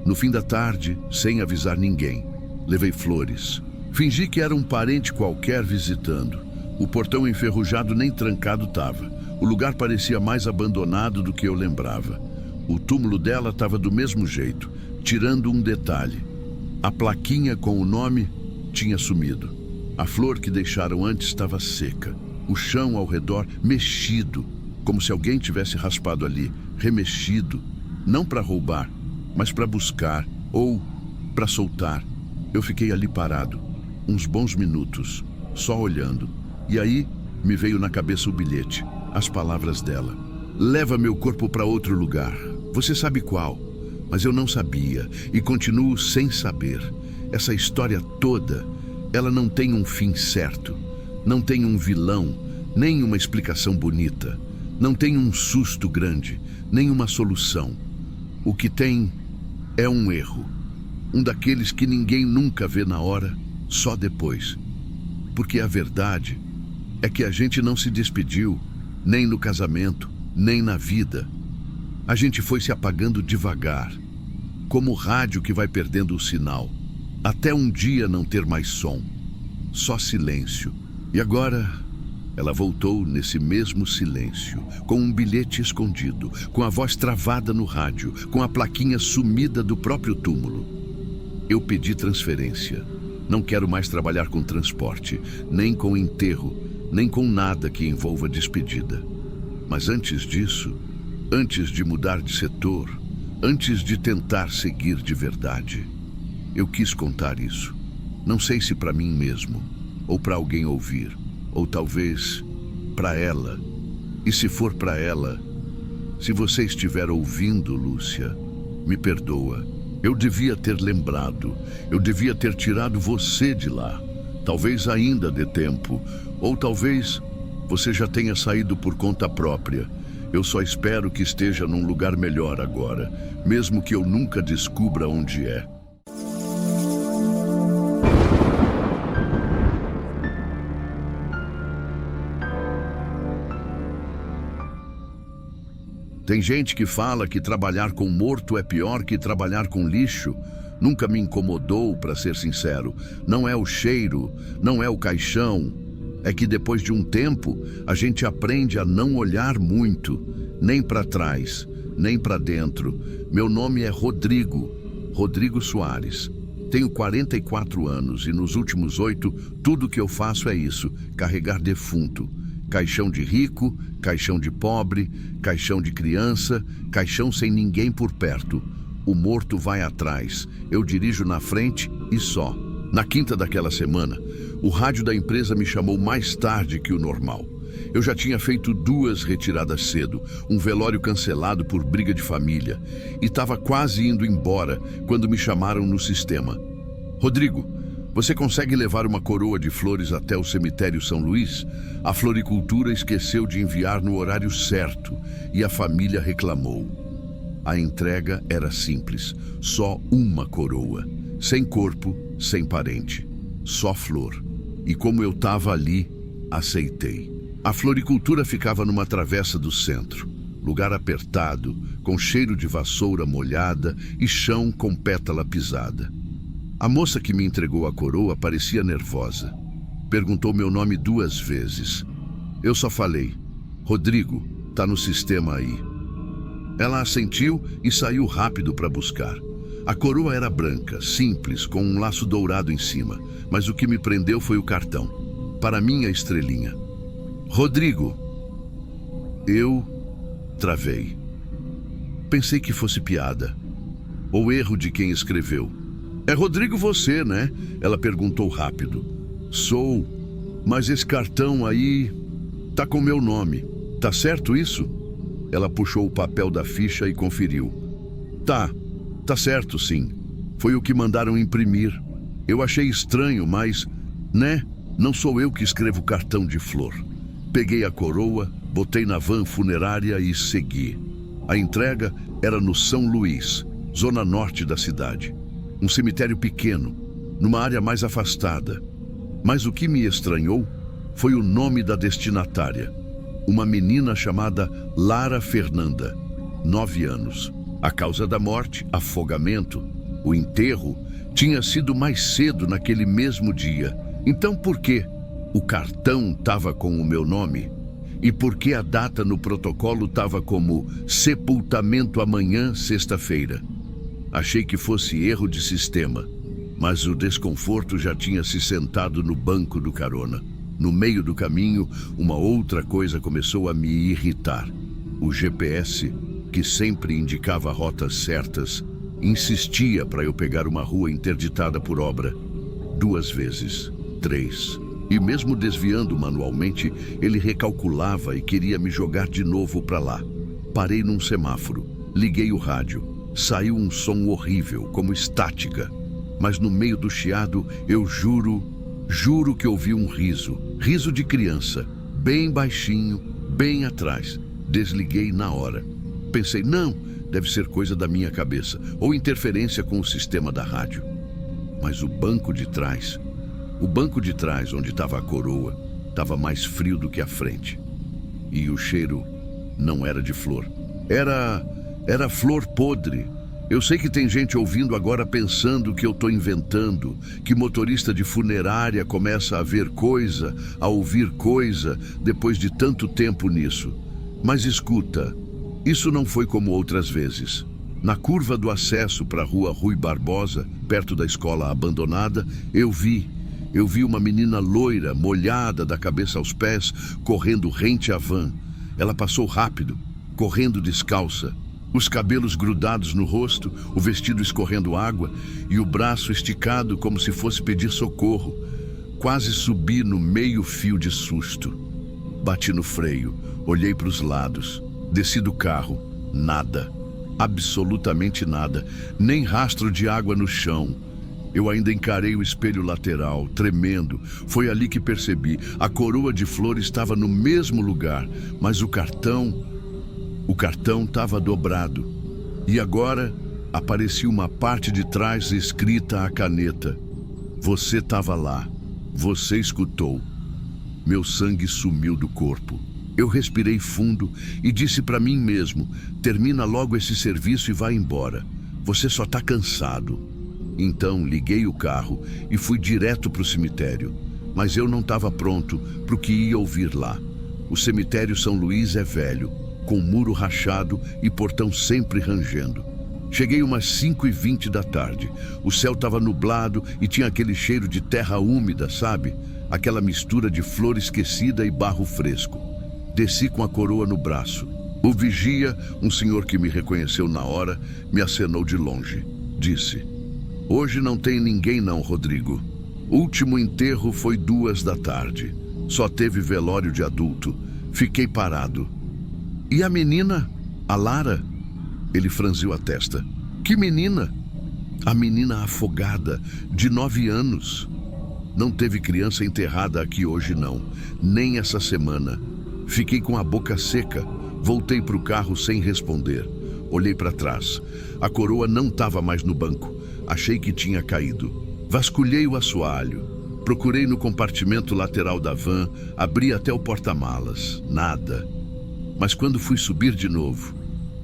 No fim da tarde, sem avisar ninguém, levei flores. Fingi que era um parente qualquer visitando. O portão enferrujado nem trancado estava. O lugar parecia mais abandonado do que eu lembrava. O túmulo dela estava do mesmo jeito, tirando um detalhe. A plaquinha com o nome tinha sumido. A flor que deixaram antes estava seca. O chão ao redor mexido, como se alguém tivesse raspado ali, remexido. Não para roubar, mas para buscar ou para soltar. Eu fiquei ali parado, uns bons minutos, só olhando. E aí me veio na cabeça o bilhete, as palavras dela. Leva meu corpo para outro lugar. Você sabe qual? Mas eu não sabia e continuo sem saber. Essa história toda, ela não tem um fim certo. Não tem um vilão, nem uma explicação bonita. Não tem um susto grande, nem uma solução. O que tem é um erro. Um daqueles que ninguém nunca vê na hora, só depois. Porque a verdade é que a gente não se despediu, nem no casamento, nem na vida. A gente foi se apagando devagar, como o rádio que vai perdendo o sinal, até um dia não ter mais som, só silêncio. E agora ela voltou nesse mesmo silêncio, com um bilhete escondido, com a voz travada no rádio, com a plaquinha sumida do próprio túmulo. Eu pedi transferência. Não quero mais trabalhar com transporte, nem com enterro, nem com nada que envolva despedida. Mas antes disso, antes de mudar de setor, antes de tentar seguir de verdade, eu quis contar isso. Não sei se para mim mesmo, ou para alguém ouvir, ou talvez para ela. E se for para ela, se você estiver ouvindo, Lúcia, me perdoa. Eu devia ter lembrado, eu devia ter tirado você de lá. Talvez ainda dê tempo, ou talvez você já tenha saído por conta própria. Eu só espero que esteja num lugar melhor agora, mesmo que eu nunca descubra onde é. Tem gente que fala que trabalhar com morto é pior que trabalhar com lixo. Nunca me incomodou, para ser sincero. Não é o cheiro, não é o caixão. É que depois de um tempo, a gente aprende a não olhar muito, nem para trás, nem para dentro. Meu nome é Rodrigo Soares. Tenho 44 anos e nos últimos 8, tudo que eu faço é isso, carregar defunto. Caixão de rico, caixão de pobre, caixão de criança, caixão sem ninguém por perto. O morto vai atrás, eu dirijo na frente e só. Na quinta daquela semana, o rádio da empresa me chamou mais tarde que o normal. Eu já tinha feito 2 retiradas cedo, um velório cancelado por briga de família, e estava quase indo embora quando me chamaram no sistema. Rodrigo, você consegue levar uma coroa de flores até o cemitério São Luís? A floricultura esqueceu de enviar no horário certo e a família reclamou. A entrega era simples, só uma coroa, sem corpo, sem parente, só flor. E como eu estava ali, aceitei. A floricultura ficava numa travessa do centro, lugar apertado, com cheiro de vassoura molhada e chão com pétala pisada. A moça que me entregou a coroa parecia nervosa. Perguntou meu nome 2 vezes. Eu só falei: Rodrigo, tá no sistema aí. Ela assentiu e saiu rápido para buscar. A coroa era branca, simples, com um laço dourado em cima, mas o que me prendeu foi o cartão. Para mim, a estrelinha. Rodrigo. Eu travei. Pensei que fosse piada, ou erro de quem escreveu. É Rodrigo você, né? Ela perguntou rápido. Sou, mas esse cartão aí tá com meu nome. Tá certo isso? Ela puxou o papel da ficha e conferiu. Tá certo, sim. Foi o que mandaram imprimir. Eu achei estranho, mas, né? Não sou eu que escrevo cartão de flor. Peguei a coroa, botei na van funerária e segui. A entrega era no São Luís, zona norte da cidade. Um cemitério pequeno, numa área mais afastada. Mas o que me estranhou foi o nome da destinatária. Uma menina chamada Lara Fernanda, 9 anos. A causa da morte, afogamento. O enterro tinha sido mais cedo naquele mesmo dia. Então por que o cartão estava com o meu nome? E por que a data no protocolo estava como sepultamento amanhã, sexta-feira? Achei que fosse erro de sistema, mas o desconforto já tinha se sentado no banco do carona. No meio do caminho, uma outra coisa começou a me irritar. O GPS, que sempre indicava rotas certas, insistia para eu pegar uma rua interditada por obra. 2 vezes, 3. E mesmo desviando manualmente, ele recalculava e queria me jogar de novo para lá. Parei num semáforo, liguei o rádio. Saiu um som horrível, como estática. Mas no meio do chiado, eu juro que ouvi um riso. Riso de criança, bem baixinho, bem atrás. Desliguei na hora. Pensei, não, deve ser coisa da minha cabeça, ou interferência com o sistema da rádio. Mas o banco de trás, onde estava a coroa, estava mais frio do que a frente. E o cheiro não era de flor. Era flor podre. Eu sei que tem gente ouvindo agora pensando que eu estou inventando, que motorista de funerária começa a ver coisa, a ouvir coisa, depois de tanto tempo nisso. Mas escuta, isso não foi como outras vezes. Na curva do acesso para a rua Rui Barbosa, perto da escola abandonada, eu vi uma menina loira, molhada da cabeça aos pés, correndo rente à van. Ela passou rápido, correndo descalça. Os cabelos grudados no rosto, o vestido escorrendo água e o braço esticado como se fosse pedir socorro. Quase subi no meio-fio de susto. Bati no freio, olhei para os lados, desci do carro. Nada, absolutamente nada, nem rastro de água no chão. Eu ainda encarei o espelho lateral, tremendo. Foi ali que percebi, a coroa de flores estava no mesmo lugar, mas o cartão estava dobrado. E agora aparecia uma parte de trás escrita à caneta. Você estava lá. Você escutou. Meu sangue sumiu do corpo. Eu respirei fundo e disse para mim mesmo, termina logo esse serviço e vai embora. Você só está cansado. Então liguei o carro e fui direto para o cemitério. Mas eu não estava pronto para o que ia ouvir lá. O cemitério São Luís é velho, com muro rachado e portão sempre rangendo. Cheguei umas 5h20 da tarde. O céu estava nublado e tinha aquele cheiro de terra úmida, sabe? Aquela mistura de flor esquecida e barro fresco. Desci com a coroa no braço. O vigia, um senhor que me reconheceu na hora, me acenou de longe. Disse, hoje não tem ninguém não, Rodrigo. Último enterro foi 2 da tarde. Só teve velório de adulto. Fiquei parado. E a menina? A Lara? Ele franziu a testa. Que menina? A menina afogada, de 9 anos. Não teve criança enterrada aqui hoje não, nem essa semana. Fiquei com a boca seca, voltei para o carro sem responder. Olhei para trás. A coroa não estava mais no banco. Achei que tinha caído. Vasculhei o assoalho. Procurei no compartimento lateral da van, abri até o porta-malas. Nada. Mas quando fui subir de novo,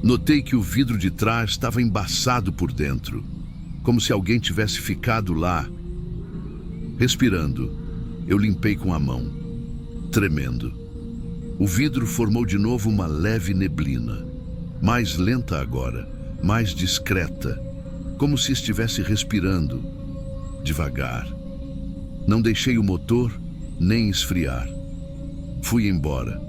notei que o vidro de trás estava embaçado por dentro, como se alguém tivesse ficado lá. Respirando, eu limpei com a mão, tremendo. O vidro formou de novo uma leve neblina, mais lenta agora, mais discreta, como se estivesse respirando, devagar. Não deixei o motor nem esfriar. Fui embora.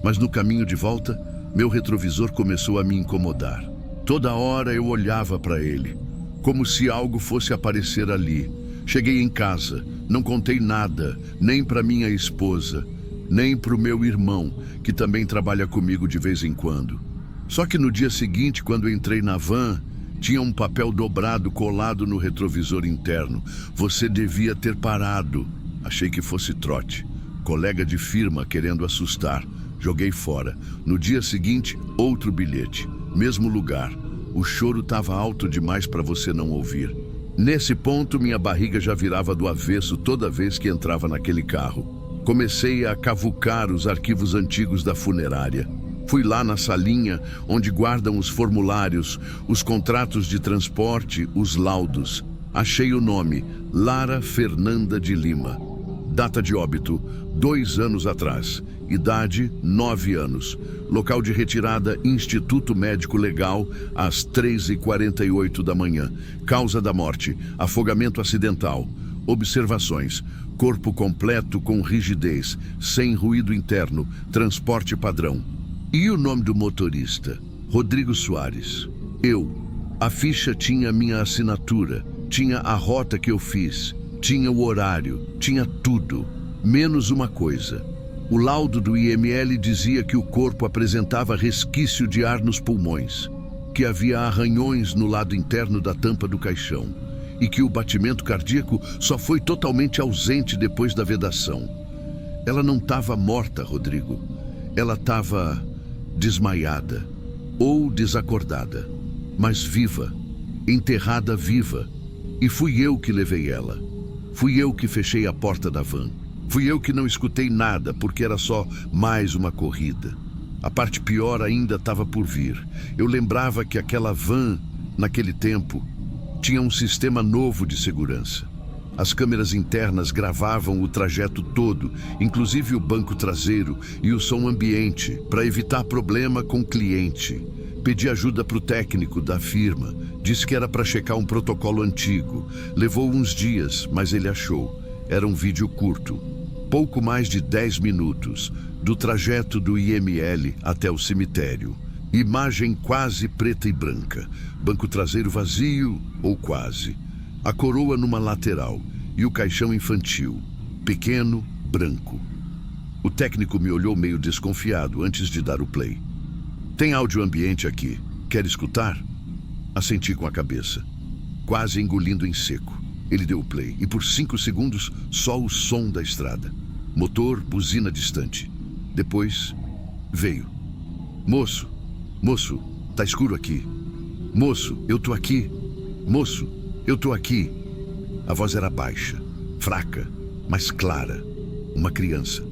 Mas no caminho de volta, meu retrovisor começou a me incomodar. Toda hora eu olhava para ele, como se algo fosse aparecer ali. Cheguei em casa, não contei nada, nem para minha esposa, nem para o meu irmão, que também trabalha comigo de vez em quando. Só que no dia seguinte, quando entrei na van, Tinha um papel dobrado colado no retrovisor interno. Você devia ter parado. Achei que fosse trote. Colega de firma querendo assustar. Joguei fora. No dia seguinte, outro bilhete. Mesmo lugar. O choro estava alto demais para você não ouvir. Nesse ponto, minha barriga já virava do avesso toda vez que entrava naquele carro. Comecei a cavucar os arquivos antigos da funerária. Fui lá na salinha onde guardam os formulários, os contratos de transporte, os laudos. Achei o nome, Lara Fernanda de Lima. Data de óbito, 2 anos atrás. Idade, 9 anos. Local de retirada, Instituto Médico Legal, às 3h48 da manhã. Causa da morte, afogamento acidental. Observações. Corpo completo com rigidez, sem ruído interno, transporte padrão. E o nome do motorista? Rodrigo Soares. Eu. A ficha tinha minha assinatura, tinha a rota que eu fiz, tinha o horário, tinha tudo, menos uma coisa. O laudo do IML dizia que o corpo apresentava resquício de ar nos pulmões, que havia arranhões no lado interno da tampa do caixão e que o batimento cardíaco só foi totalmente ausente depois da vedação. Ela não estava morta, Rodrigo. Ela estava desmaiada ou desacordada, mas viva, enterrada viva. E fui eu que levei ela. Fui eu que fechei a porta da van. Fui eu que não escutei nada, porque era só mais uma corrida. A parte pior ainda estava por vir. Eu lembrava que aquela van, naquele tempo, tinha um sistema novo de segurança. As câmeras internas gravavam o trajeto todo, inclusive o banco traseiro e o som ambiente, para evitar problema com o cliente. Pedi ajuda para o técnico da firma. Disse que era para checar um protocolo antigo. Levou uns dias, mas ele achou. Era um vídeo curto. Pouco mais de 10 minutos, do trajeto do IML até o cemitério. Imagem quase preta e branca. Banco traseiro vazio, ou quase. A coroa numa lateral e o caixão infantil, pequeno, branco. O técnico me olhou meio desconfiado antes de dar o play. Tem áudio ambiente aqui. Quer escutar? Assenti com a cabeça, quase engolindo em seco. Ele deu o play e por 5 segundos só o som da estrada. Motor, buzina distante. Depois veio. Moço, tá escuro aqui. Moço, eu tô aqui. Moço, eu tô aqui. A voz era baixa, fraca, mas clara. Uma criança,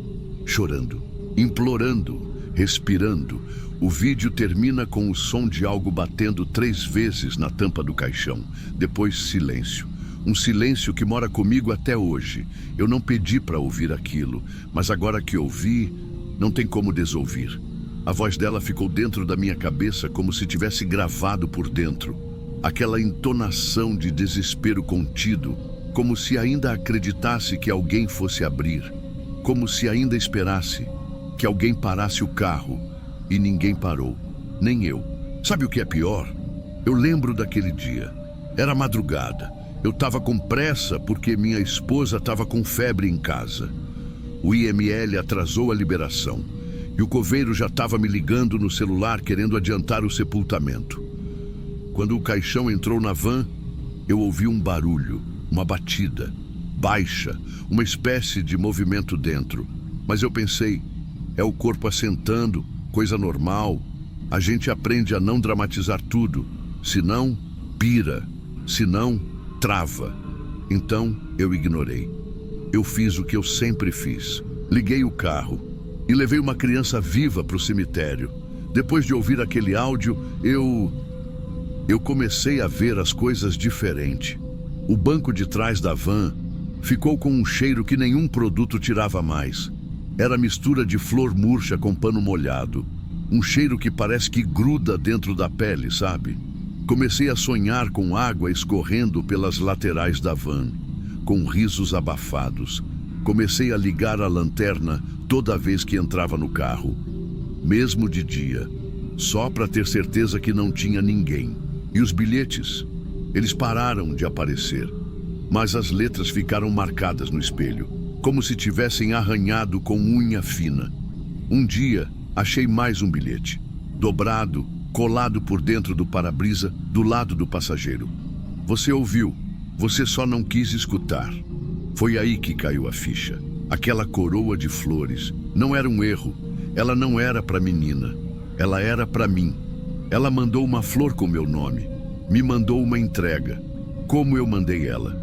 chorando, implorando, respirando. O vídeo termina com o som de algo batendo 3 vezes na tampa do caixão. Depois silêncio. Um silêncio que mora comigo até hoje. Eu não pedi para ouvir aquilo, mas agora que ouvi, não tem como desouvir. A voz dela ficou dentro da minha cabeça como se tivesse gravado por dentro. Aquela entonação de desespero contido, como se ainda acreditasse que alguém fosse abrir, como se ainda esperasse que alguém parasse o carro, e ninguém parou, nem eu. Sabe o que é pior? Eu lembro daquele dia. Era madrugada. Eu estava com pressa porque minha esposa estava com febre em casa. O IML atrasou a liberação, e o coveiro já estava me ligando no celular querendo adiantar o sepultamento. Quando o caixão entrou na van, eu ouvi um barulho, uma batida, baixa, uma espécie de movimento dentro. Mas eu pensei, é o corpo assentando, coisa normal. A gente aprende a não dramatizar tudo, senão pira, senão trava. Então eu ignorei. Eu fiz o que eu sempre fiz. Liguei o carro e levei uma criança viva para o cemitério. Depois de ouvir aquele áudio, eu comecei a ver as coisas diferente. O banco de trás da van ficou com um cheiro que nenhum produto tirava mais. Era mistura de flor murcha com pano molhado. Um cheiro que parece que gruda dentro da pele, sabe? Comecei a sonhar com água escorrendo pelas laterais da van, com risos abafados. Comecei a ligar a lanterna toda vez que entrava no carro, mesmo de dia, só para ter certeza que não tinha ninguém. E os bilhetes? Eles pararam de aparecer, mas as letras ficaram marcadas no espelho, como se tivessem arranhado com unha fina. Um dia, achei mais um bilhete, dobrado colado por dentro do para-brisa do lado do passageiro. Você ouviu, você só não quis escutar. Foi aí que caiu a ficha. Aquela coroa de flores não era um erro. Ela não era para a menina. Ela era para mim. Ela mandou uma flor com meu nome. Me mandou uma entrega. Como eu mandei ela.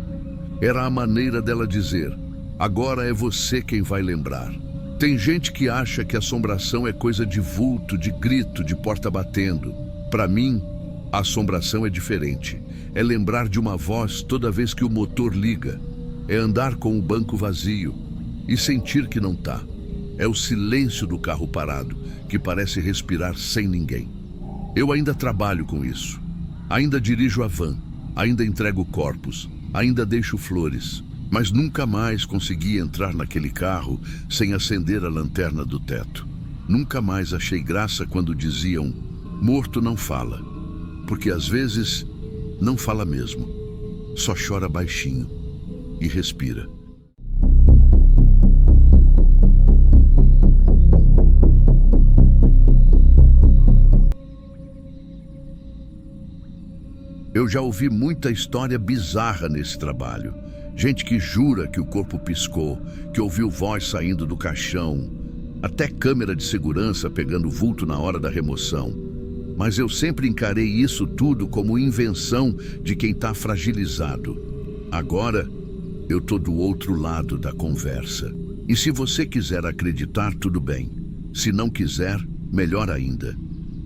Era a maneira dela dizer: agora é você quem vai lembrar. Tem gente que acha que assombração é coisa de vulto, de grito, de porta batendo. Para mim, a assombração é diferente. É lembrar de uma voz toda vez que o motor liga. É andar com o banco vazio e sentir que não tá. É o silêncio do carro parado, que parece respirar sem ninguém. Eu ainda trabalho com isso. Ainda dirijo a van, ainda entrego corpos, ainda deixo flores. Mas nunca mais consegui entrar naquele carro sem acender a lanterna do teto. Nunca mais achei graça quando diziam: morto não fala. Porque às vezes não fala mesmo. Só chora baixinho e respira. Eu já ouvi muita história bizarra nesse trabalho. Gente que jura que o corpo piscou, que ouviu voz saindo do caixão, até câmera de segurança pegando vulto na hora da remoção. Mas eu sempre encarei isso tudo como invenção de quem está fragilizado. Agora, eu tô do outro lado da conversa. E se você quiser acreditar, tudo bem. Se não quiser, melhor ainda.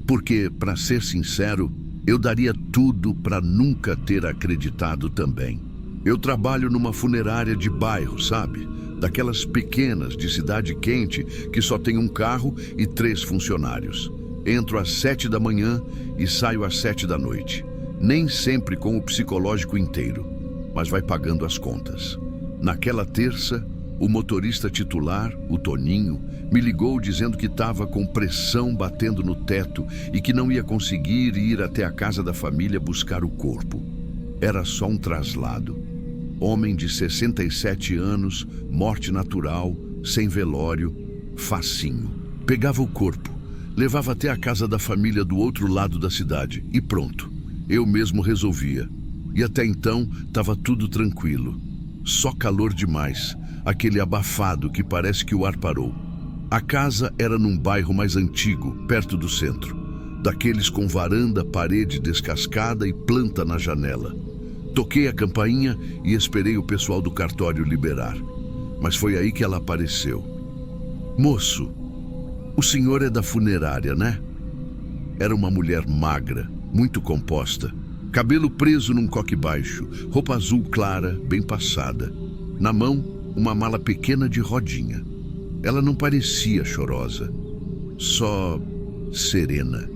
Porque, para ser sincero, eu daria tudo para nunca ter acreditado também. Eu trabalho numa funerária de bairro, sabe? Daquelas pequenas, de cidade quente, que só tem um carro e 3 funcionários. Entro às 7 da manhã e saio às 7 da noite. Nem sempre com o psicológico inteiro, mas vai pagando as contas. Naquela terça, o motorista titular, o Toninho, me ligou dizendo que estava com pressão batendo no teto e que não ia conseguir ir até a casa da família buscar o corpo. Era só um traslado. Homem de 67 anos, morte natural, sem velório, facinho. Pegava o corpo, levava até a casa da família do outro lado da cidade e pronto. Eu mesmo resolvia. E até então estava tudo tranquilo. Só calor demais, aquele abafado que parece que o ar parou. A casa era num bairro mais antigo, perto do centro. Daqueles com varanda, parede descascada e planta na janela. Toquei a campainha e esperei o pessoal do cartório liberar. Mas foi aí que ela apareceu. Moço, o senhor é da funerária, né? Era uma mulher magra, muito composta. Cabelo preso num coque baixo, roupa azul clara, bem passada. Na mão, uma mala pequena de rodinha. Ela não parecia chorosa, só serena.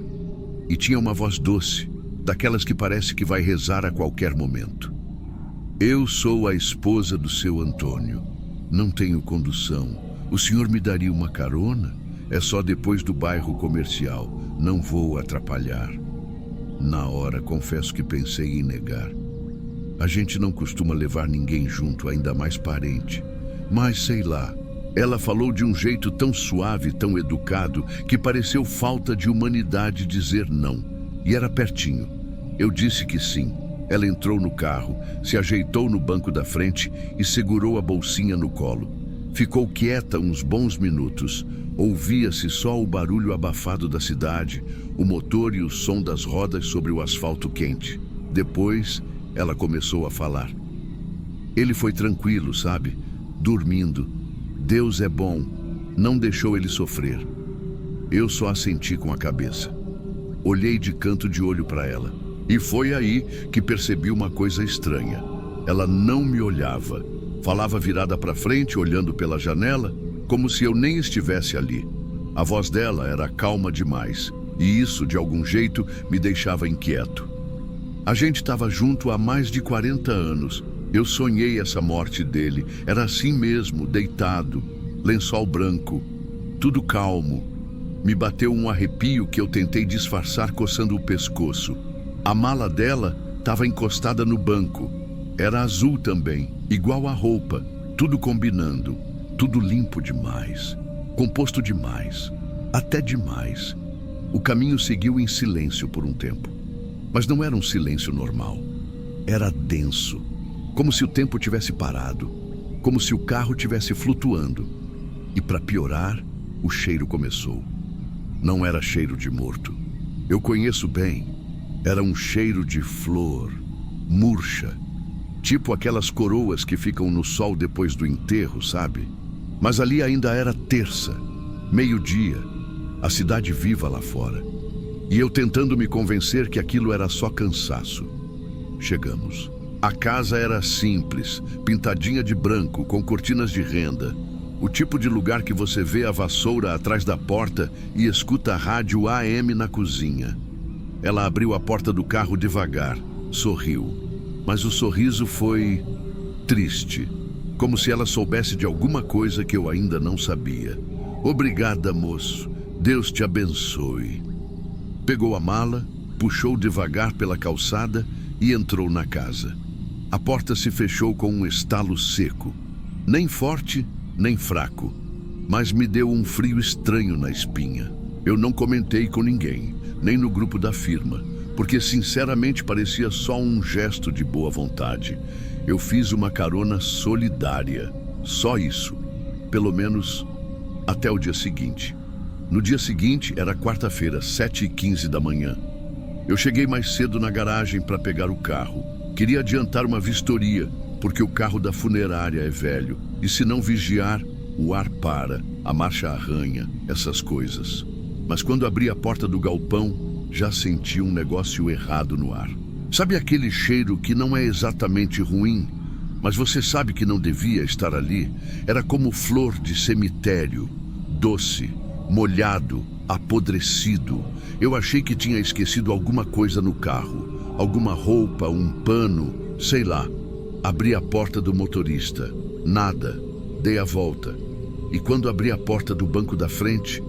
E tinha uma voz doce, daquelas que parece que vai rezar a qualquer momento. Eu sou a esposa do seu Antônio. Não tenho condução. O senhor me daria uma carona? É só depois do bairro comercial. Não vou atrapalhar. Na hora, confesso que pensei em negar. A gente não costuma levar ninguém junto, ainda mais parente. Mas sei lá. Ela falou de um jeito tão suave, tão educado, que pareceu falta de humanidade dizer não. E era pertinho. Eu disse que sim. Ela entrou no carro, se ajeitou no banco da frente e segurou a bolsinha no colo. Ficou quieta uns bons minutos. Ouvia-se só o barulho abafado da cidade, o motor e o som das rodas sobre o asfalto quente. Depois, ela começou a falar. Ele foi tranquilo, sabe? Dormindo. Deus é bom. Não deixou ele sofrer. Eu só assenti com a cabeça. Olhei de canto de olho para ela. E foi aí que percebi uma coisa estranha. Ela não me olhava. Falava virada para frente, olhando pela janela, como se eu nem estivesse ali. A voz dela era calma demais, e isso, de algum jeito, me deixava inquieto. A gente estava junto há mais de 40 anos. Eu sonhei essa morte dele. Era assim mesmo, deitado, lençol branco, tudo calmo. Me bateu um arrepio que eu tentei disfarçar coçando o pescoço. A mala dela estava encostada no banco. Era azul também, igual a roupa, tudo combinando. Tudo limpo demais, composto demais, até demais. O caminho seguiu em silêncio por um tempo. Mas não era um silêncio normal. Era denso, como se o tempo tivesse parado, como se o carro tivesse flutuando. E para piorar, o cheiro começou. Não era cheiro de morto. Eu conheço bem. Era um cheiro de flor, murcha, tipo aquelas coroas que ficam no sol depois do enterro, sabe? Mas ali ainda era terça, meio-dia, a cidade viva lá fora. E eu tentando me convencer que aquilo era só cansaço. Chegamos. A casa era simples, pintadinha de branco, com cortinas de renda. O tipo de lugar que você vê a vassoura atrás da porta e escuta a rádio AM na cozinha. Ela abriu a porta do carro devagar, sorriu. Mas o sorriso foi triste, como se ela soubesse de alguma coisa que eu ainda não sabia. Obrigada, moço. Deus te abençoe. Pegou a mala, puxou devagar pela calçada e entrou na casa. A porta se fechou com um estalo seco. Nem forte, nem fraco. Mas me deu um frio estranho na espinha. Eu não comentei com ninguém, nem no grupo da firma, porque sinceramente parecia só um gesto de boa vontade. Eu fiz uma carona solidária. Só isso. Pelo menos até o dia seguinte. No dia seguinte era quarta-feira, 7h15 da manhã. Eu cheguei mais cedo na garagem para pegar o carro. Queria adiantar uma vistoria, porque o carro da funerária é velho. E se não vigiar, o ar para, a marcha arranha, essas coisas. Mas quando abri a porta do galpão, já senti um negócio errado no ar. Sabe aquele cheiro que não é exatamente ruim, mas você sabe que não devia estar ali? Era como flor de cemitério, doce, molhado, apodrecido. Eu achei que tinha esquecido alguma coisa no carro, alguma roupa, um pano, sei lá. Abri a porta do motorista. Nada. Dei a volta. E quando abri a porta do banco da frente,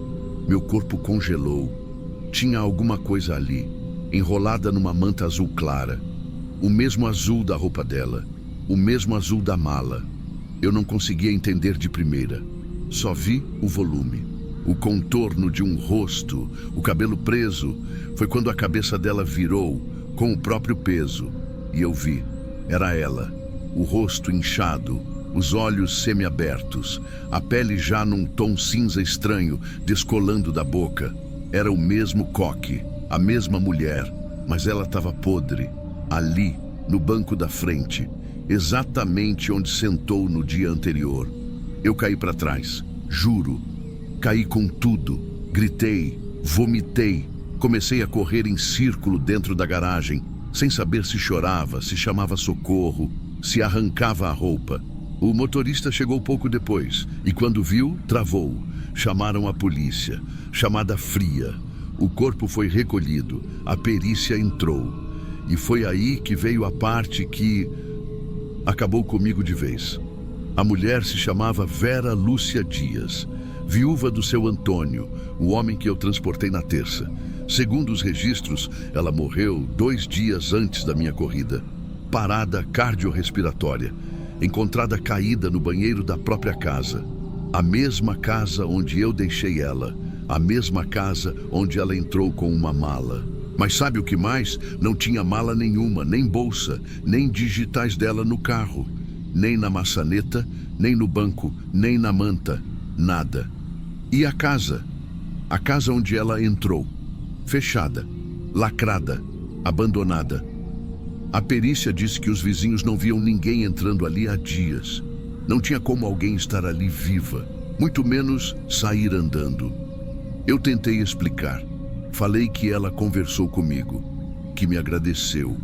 meu corpo congelou. Tinha alguma coisa ali, enrolada numa manta azul clara. O mesmo azul da roupa dela, o mesmo azul da mala. Eu não conseguia entender de primeira. Só vi o volume. O contorno de um rosto, o cabelo preso. Foi quando a cabeça dela virou, com o próprio peso. E eu vi. Era ela. O rosto inchado, os olhos semiabertos, a pele já num tom cinza estranho, descolando da boca. Era o mesmo coque, a mesma mulher, mas ela estava podre. Ali, no banco da frente, exatamente onde sentou no dia anterior. Eu caí para trás, juro. Caí com tudo, gritei, vomitei, comecei a correr em círculo dentro da garagem, sem saber se chorava, se chamava socorro, se arrancava a roupa. O motorista chegou pouco depois e quando viu, travou. Chamaram a polícia, chamada fria. O corpo foi recolhido, a perícia entrou. E foi aí que veio a parte que acabou comigo de vez. A mulher se chamava Vera Lúcia Dias, viúva do seu Antônio, o homem que eu transportei na terça. Segundo os registros, ela morreu 2 dias antes da minha corrida. Parada cardiorrespiratória, encontrada caída no banheiro da própria casa. A mesma casa onde eu deixei ela, a mesma casa onde ela entrou com uma mala. Mas sabe o que mais? Não tinha mala nenhuma, nem bolsa, nem digitais dela no carro, nem na maçaneta, nem no banco, nem na manta, nada. E a casa? A casa onde ela entrou, fechada, lacrada, abandonada. A perícia disse que os vizinhos não viam ninguém entrando ali há dias. Não tinha como alguém estar ali viva, muito menos sair andando. Eu tentei explicar. Falei que ela conversou comigo, que me agradeceu,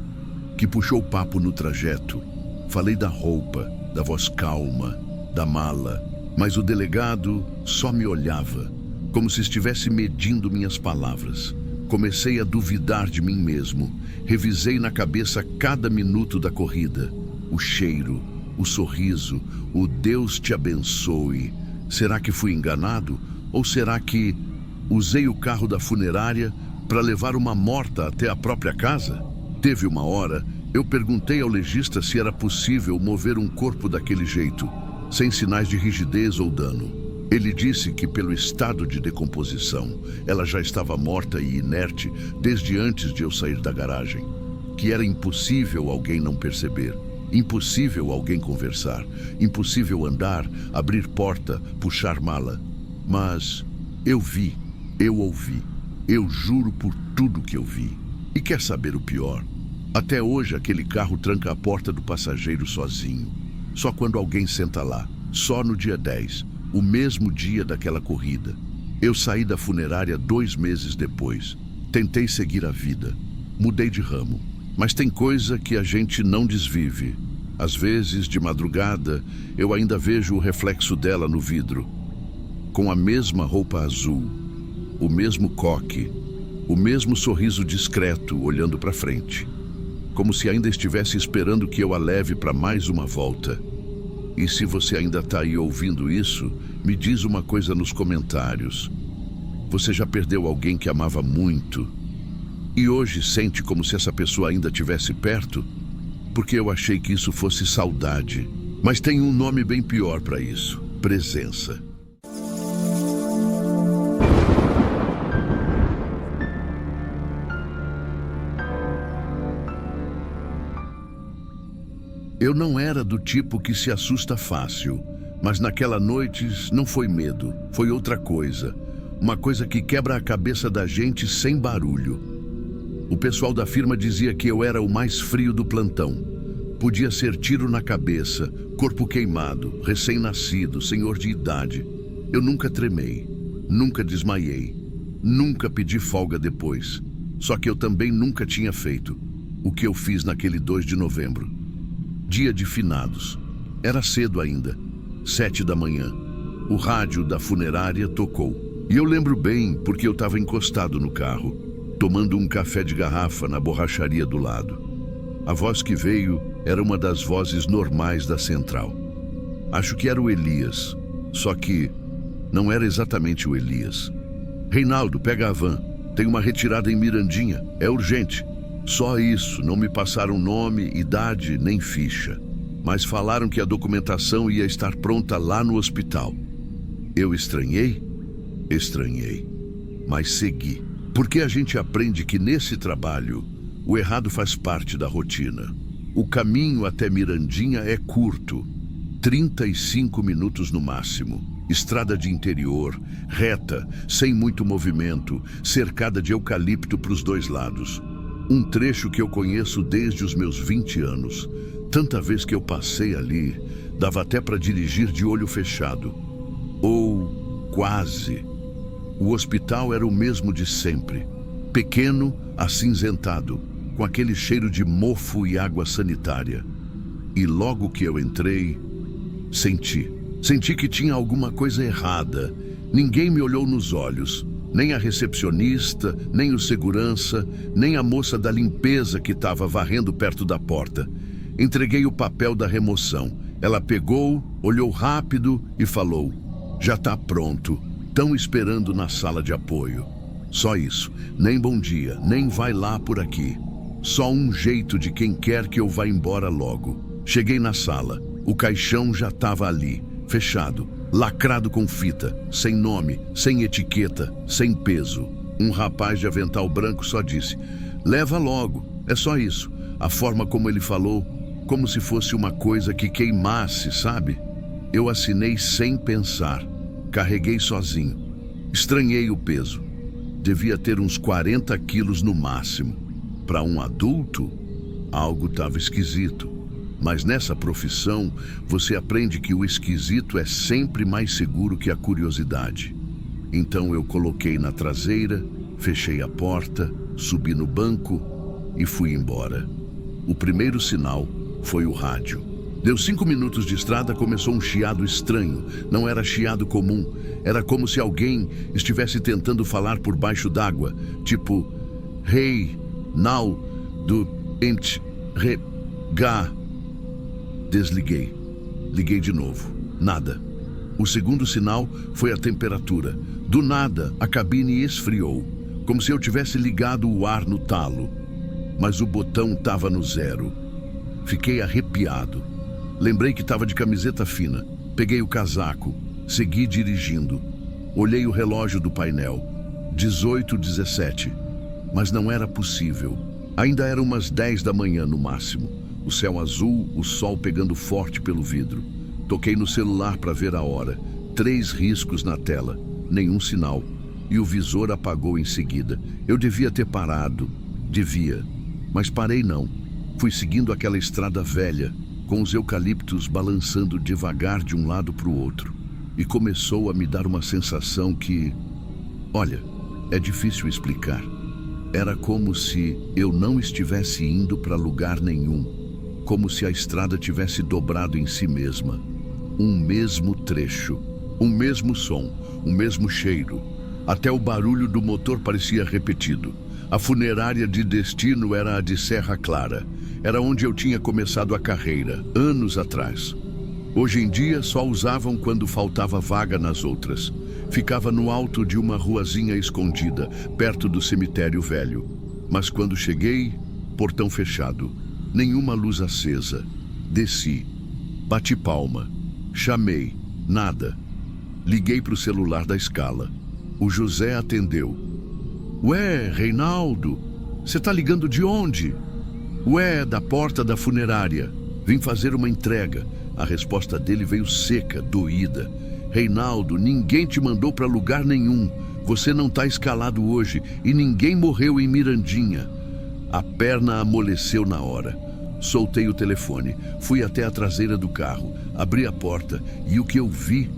que puxou papo no trajeto. Falei da roupa, da voz calma, da mala, mas o delegado só me olhava, como se estivesse medindo minhas palavras. Comecei a duvidar de mim mesmo. Revisei na cabeça cada minuto da corrida. O cheiro, o sorriso, o Deus te abençoe. Será que fui enganado? Ou será que usei o carro da funerária para levar uma morta até a própria casa? Teve uma hora, eu perguntei ao legista se era possível mover um corpo daquele jeito, sem sinais de rigidez ou dano. Ele disse que, pelo estado de decomposição, ela já estava morta e inerte desde antes de eu sair da garagem. Que era impossível alguém não perceber, impossível alguém conversar, impossível andar, abrir porta, puxar mala. Mas eu vi, eu ouvi, eu juro por tudo que eu vi. E quer saber o pior? Até hoje aquele carro tranca a porta do passageiro sozinho. Só quando alguém senta lá, só no dia 10, o mesmo dia daquela corrida. Eu saí da funerária 2 meses depois. Tentei seguir a vida. Mudei de ramo. Mas tem coisa que a gente não desvive. Às vezes, de madrugada, eu ainda vejo o reflexo dela no vidro. Com a mesma roupa azul, o mesmo coque, o mesmo sorriso discreto olhando para frente. Como se ainda estivesse esperando que eu a leve para mais uma volta. E se você ainda está aí ouvindo isso, me diz uma coisa nos comentários. Você já perdeu alguém que amava muito e hoje sente como se essa pessoa ainda estivesse perto? Porque eu achei que isso fosse saudade. Mas tem um nome bem pior para isso: presença. Eu não era do tipo que se assusta fácil, mas naquela noite não foi medo, foi outra coisa. Uma coisa que quebra a cabeça da gente sem barulho. O pessoal da firma dizia que eu era o mais frio do plantão. Podia ser tiro na cabeça, corpo queimado, recém-nascido, senhor de idade. Eu nunca tremei, nunca desmaiei, nunca pedi folga depois. Só que eu também nunca tinha feito o que eu fiz naquele 2 de novembro. Dia de finados. Era cedo ainda, 7 da manhã. O rádio da funerária tocou. E eu lembro bem porque eu estava encostado no carro, tomando um café de garrafa na borracharia do lado. A voz que veio era uma das vozes normais da central. Acho que era o Elias, só que não era exatamente o Elias. Reinaldo, pega a van. Tem uma retirada em Mirandinha. É urgente. Só isso, não me passaram nome, idade, nem ficha. Mas falaram que a documentação ia estar pronta lá no hospital. Eu estranhei? Estranhei. Mas segui. Porque a gente aprende que nesse trabalho, o errado faz parte da rotina. O caminho até Mirandinha é curto. 35 minutos no máximo. Estrada de interior, reta, sem muito movimento, cercada de eucalipto para os 2 lados. Um trecho que eu conheço desde os meus 20 anos. Tanta vez que eu passei ali, dava até para dirigir de olho fechado. Ou quase. O hospital era o mesmo de sempre. Pequeno, acinzentado, com aquele cheiro de mofo e água sanitária. E logo que eu entrei, senti que tinha alguma coisa errada. Ninguém me olhou nos olhos. Nem a recepcionista, nem o segurança, nem a moça da limpeza que estava varrendo perto da porta. Entreguei o papel da remoção. Ela pegou, olhou rápido e falou: já está pronto, estão esperando na sala de apoio. Só isso, nem bom dia, nem vai lá por aqui. Só um jeito de quem quer que eu vá embora logo. Cheguei na sala, o caixão já estava ali, fechado. Lacrado com fita, sem nome, sem etiqueta, sem peso. Um rapaz de avental branco só disse: leva logo, é só isso. A forma como ele falou, como se fosse uma coisa que queimasse, sabe? Eu assinei sem pensar. Carreguei sozinho. Estranhei o peso. Devia ter uns 40 quilos no máximo. Para um adulto, algo estava esquisito. Mas nessa profissão, você aprende que o esquisito é sempre mais seguro que a curiosidade. Então eu coloquei na traseira, fechei a porta, subi no banco e fui embora. O primeiro sinal foi o rádio. Deu 5 minutos de estrada, começou um chiado estranho. Não era chiado comum. Era como se alguém estivesse tentando falar por baixo d'água. Tipo, hey, now, do, ent, re, ga. Desliguei. Liguei de novo. Nada. O segundo sinal foi a temperatura. Do nada, a cabine esfriou, como se eu tivesse ligado o ar no talo. Mas o botão estava no 0. Fiquei arrepiado. Lembrei que estava de camiseta fina. Peguei o casaco. Segui dirigindo. Olhei o relógio do painel. 18h17. Mas não era possível. Ainda eram umas 10 da manhã no máximo. O céu azul, o sol pegando forte pelo vidro. Toquei no celular para ver a hora. 3 riscos na tela. Nenhum sinal. E o visor apagou em seguida. Eu devia ter parado. Devia. Mas parei não. Fui seguindo aquela estrada velha, com os eucaliptos balançando devagar de um lado para o outro. E começou a me dar uma sensação que... Olha, é difícil explicar. Era como se eu não estivesse indo para lugar nenhum. Como se a estrada tivesse dobrado em si mesma. Um mesmo trecho. Um mesmo som. Um mesmo cheiro. Até o barulho do motor parecia repetido. A funerária de destino era a de Serra Clara. Era onde eu tinha começado a carreira, anos atrás. Hoje em dia só usavam quando faltava vaga nas outras. Ficava no alto de uma ruazinha escondida, perto do cemitério velho. Mas quando cheguei, portão fechado. Nenhuma luz acesa. Desci. Bati palma. Chamei. Nada. Liguei para o celular da escala. O José atendeu. Ué, Reinaldo, você tá ligando de onde? Ué, da porta da funerária. Vim fazer uma entrega. A resposta dele veio seca, doída. Reinaldo, ninguém te mandou para lugar nenhum. Você não tá escalado hoje e ninguém morreu em Mirandinha. A perna amoleceu na hora. Soltei o telefone, fui até a traseira do carro, abri a porta e o que eu vi?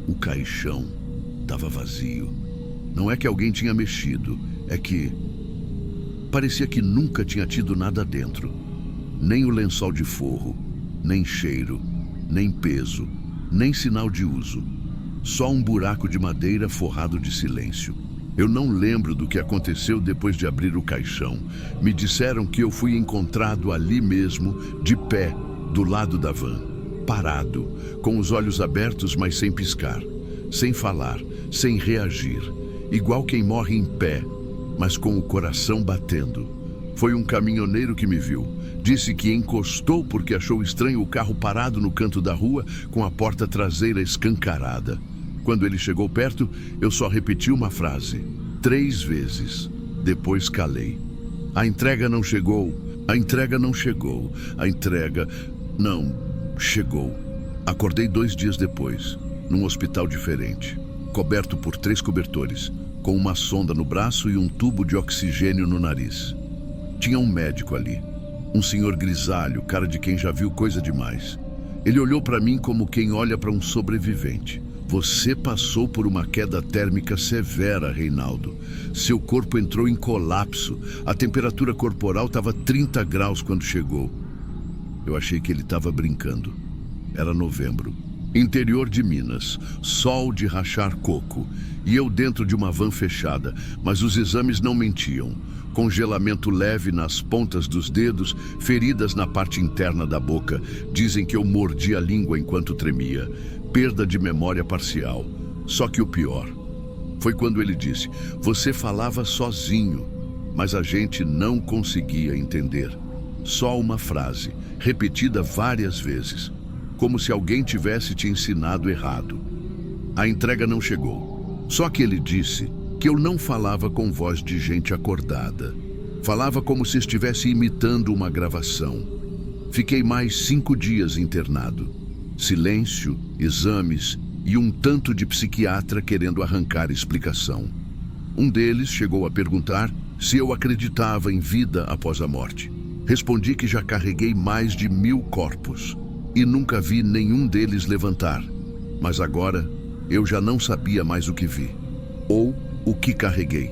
O caixão estava vazio. Não é que alguém tinha mexido, é que parecia que nunca tinha tido nada dentro. Nem o lençol de forro, nem cheiro, nem peso, nem sinal de uso. Só um buraco de madeira forrado de silêncio. Eu não lembro do que aconteceu depois de abrir o caixão. Me disseram que eu fui encontrado ali mesmo, de pé, do lado da van. Parado, com os olhos abertos, mas sem piscar. Sem falar, sem reagir. Igual quem morre em pé, mas com o coração batendo. Foi um caminhoneiro que me viu. Disse que encostou porque achou estranho o carro parado no canto da rua com a porta traseira escancarada. Quando ele chegou perto, eu só repeti uma frase. 3 vezes. Depois calei. A entrega não chegou. A entrega não chegou. A entrega não chegou. Acordei 2 dias depois, num hospital diferente. Coberto por 3 cobertores, com uma sonda no braço e um tubo de oxigênio no nariz. Tinha um médico ali. Um senhor grisalho, cara de quem já viu coisa demais. Ele olhou para mim como quem olha para um sobrevivente. Você passou por uma queda térmica severa, Reinaldo. Seu corpo entrou em colapso. A temperatura corporal estava 30 graus quando chegou. Eu achei que ele estava brincando. Era novembro. Interior de Minas. Sol de rachar coco. E eu dentro de uma van fechada. Mas os exames não mentiam. Congelamento leve nas pontas dos dedos, feridas na parte interna da boca. Dizem que eu mordi a língua enquanto tremia. Perda de memória parcial. Só que o pior foi quando ele disse: você falava sozinho, mas a gente não conseguia entender. Só uma frase, repetida várias vezes, como se alguém tivesse te ensinado errado. A entrega não chegou. Só que ele disse que eu não falava com voz de gente acordada. Falava como se estivesse imitando uma gravação. Fiquei mais 5 dias internado. Silêncio, exames e um tanto de psiquiatra querendo arrancar explicação. Um deles chegou a perguntar se eu acreditava em vida após a morte. Respondi que já carreguei mais de 1000 corpos e nunca vi nenhum deles levantar. Mas agora eu já não sabia mais o que vi, ou o que carreguei.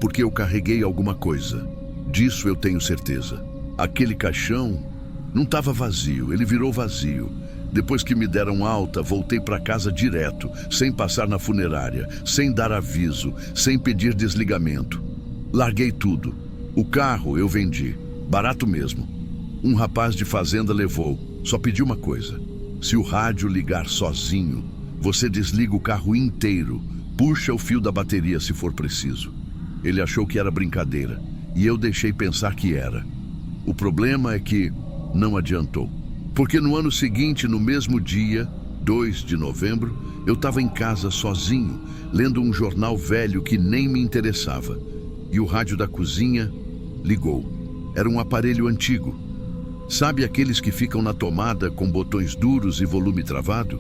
Porque eu carreguei alguma coisa. Disso eu tenho certeza. Aquele caixão não estava vazio, ele virou vazio. Depois que me deram alta, voltei para casa direto, sem passar na funerária, sem dar aviso, sem pedir desligamento. Larguei tudo. O carro eu vendi, barato mesmo. Um rapaz de fazenda levou, só pedi uma coisa. Se o rádio ligar sozinho, você desliga o carro inteiro, puxa o fio da bateria se for preciso. Ele achou que era brincadeira, e eu deixei pensar que era. O problema é que não adiantou. Porque no ano seguinte, no mesmo dia, 2 de novembro, eu estava em casa sozinho, lendo um jornal velho que nem me interessava. E o rádio da cozinha ligou. Era um aparelho antigo. Sabe aqueles que ficam na tomada com botões duros e volume travado?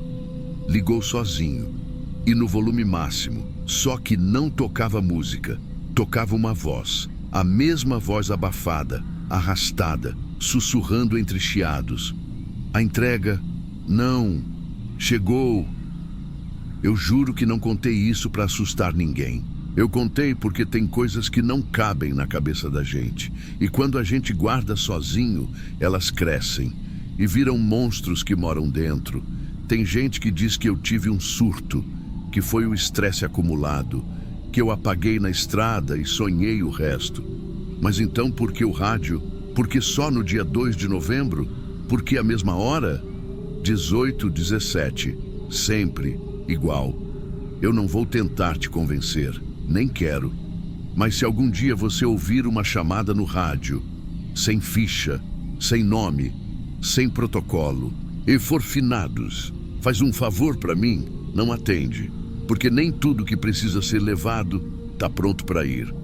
Ligou sozinho. E no volume máximo. Só que não tocava música. Tocava uma voz. A mesma voz abafada, arrastada, sussurrando entre chiados. A entrega, não, chegou. Eu juro que não contei isso para assustar ninguém. Eu contei porque tem coisas que não cabem na cabeça da gente. E quando a gente guarda sozinho, elas crescem e viram monstros que moram dentro. Tem gente que diz que eu tive um surto, que foi o estresse acumulado, que eu apaguei na estrada e sonhei o resto. Mas então por que o rádio? Por que só no dia 2 de novembro? Por que a mesma hora? 18:17, sempre igual. Eu não vou tentar te convencer, nem quero. Mas se algum dia você ouvir uma chamada no rádio, sem ficha, sem nome, sem protocolo, e for finados, faz um favor para mim, não atende, porque nem tudo que precisa ser levado está pronto para ir.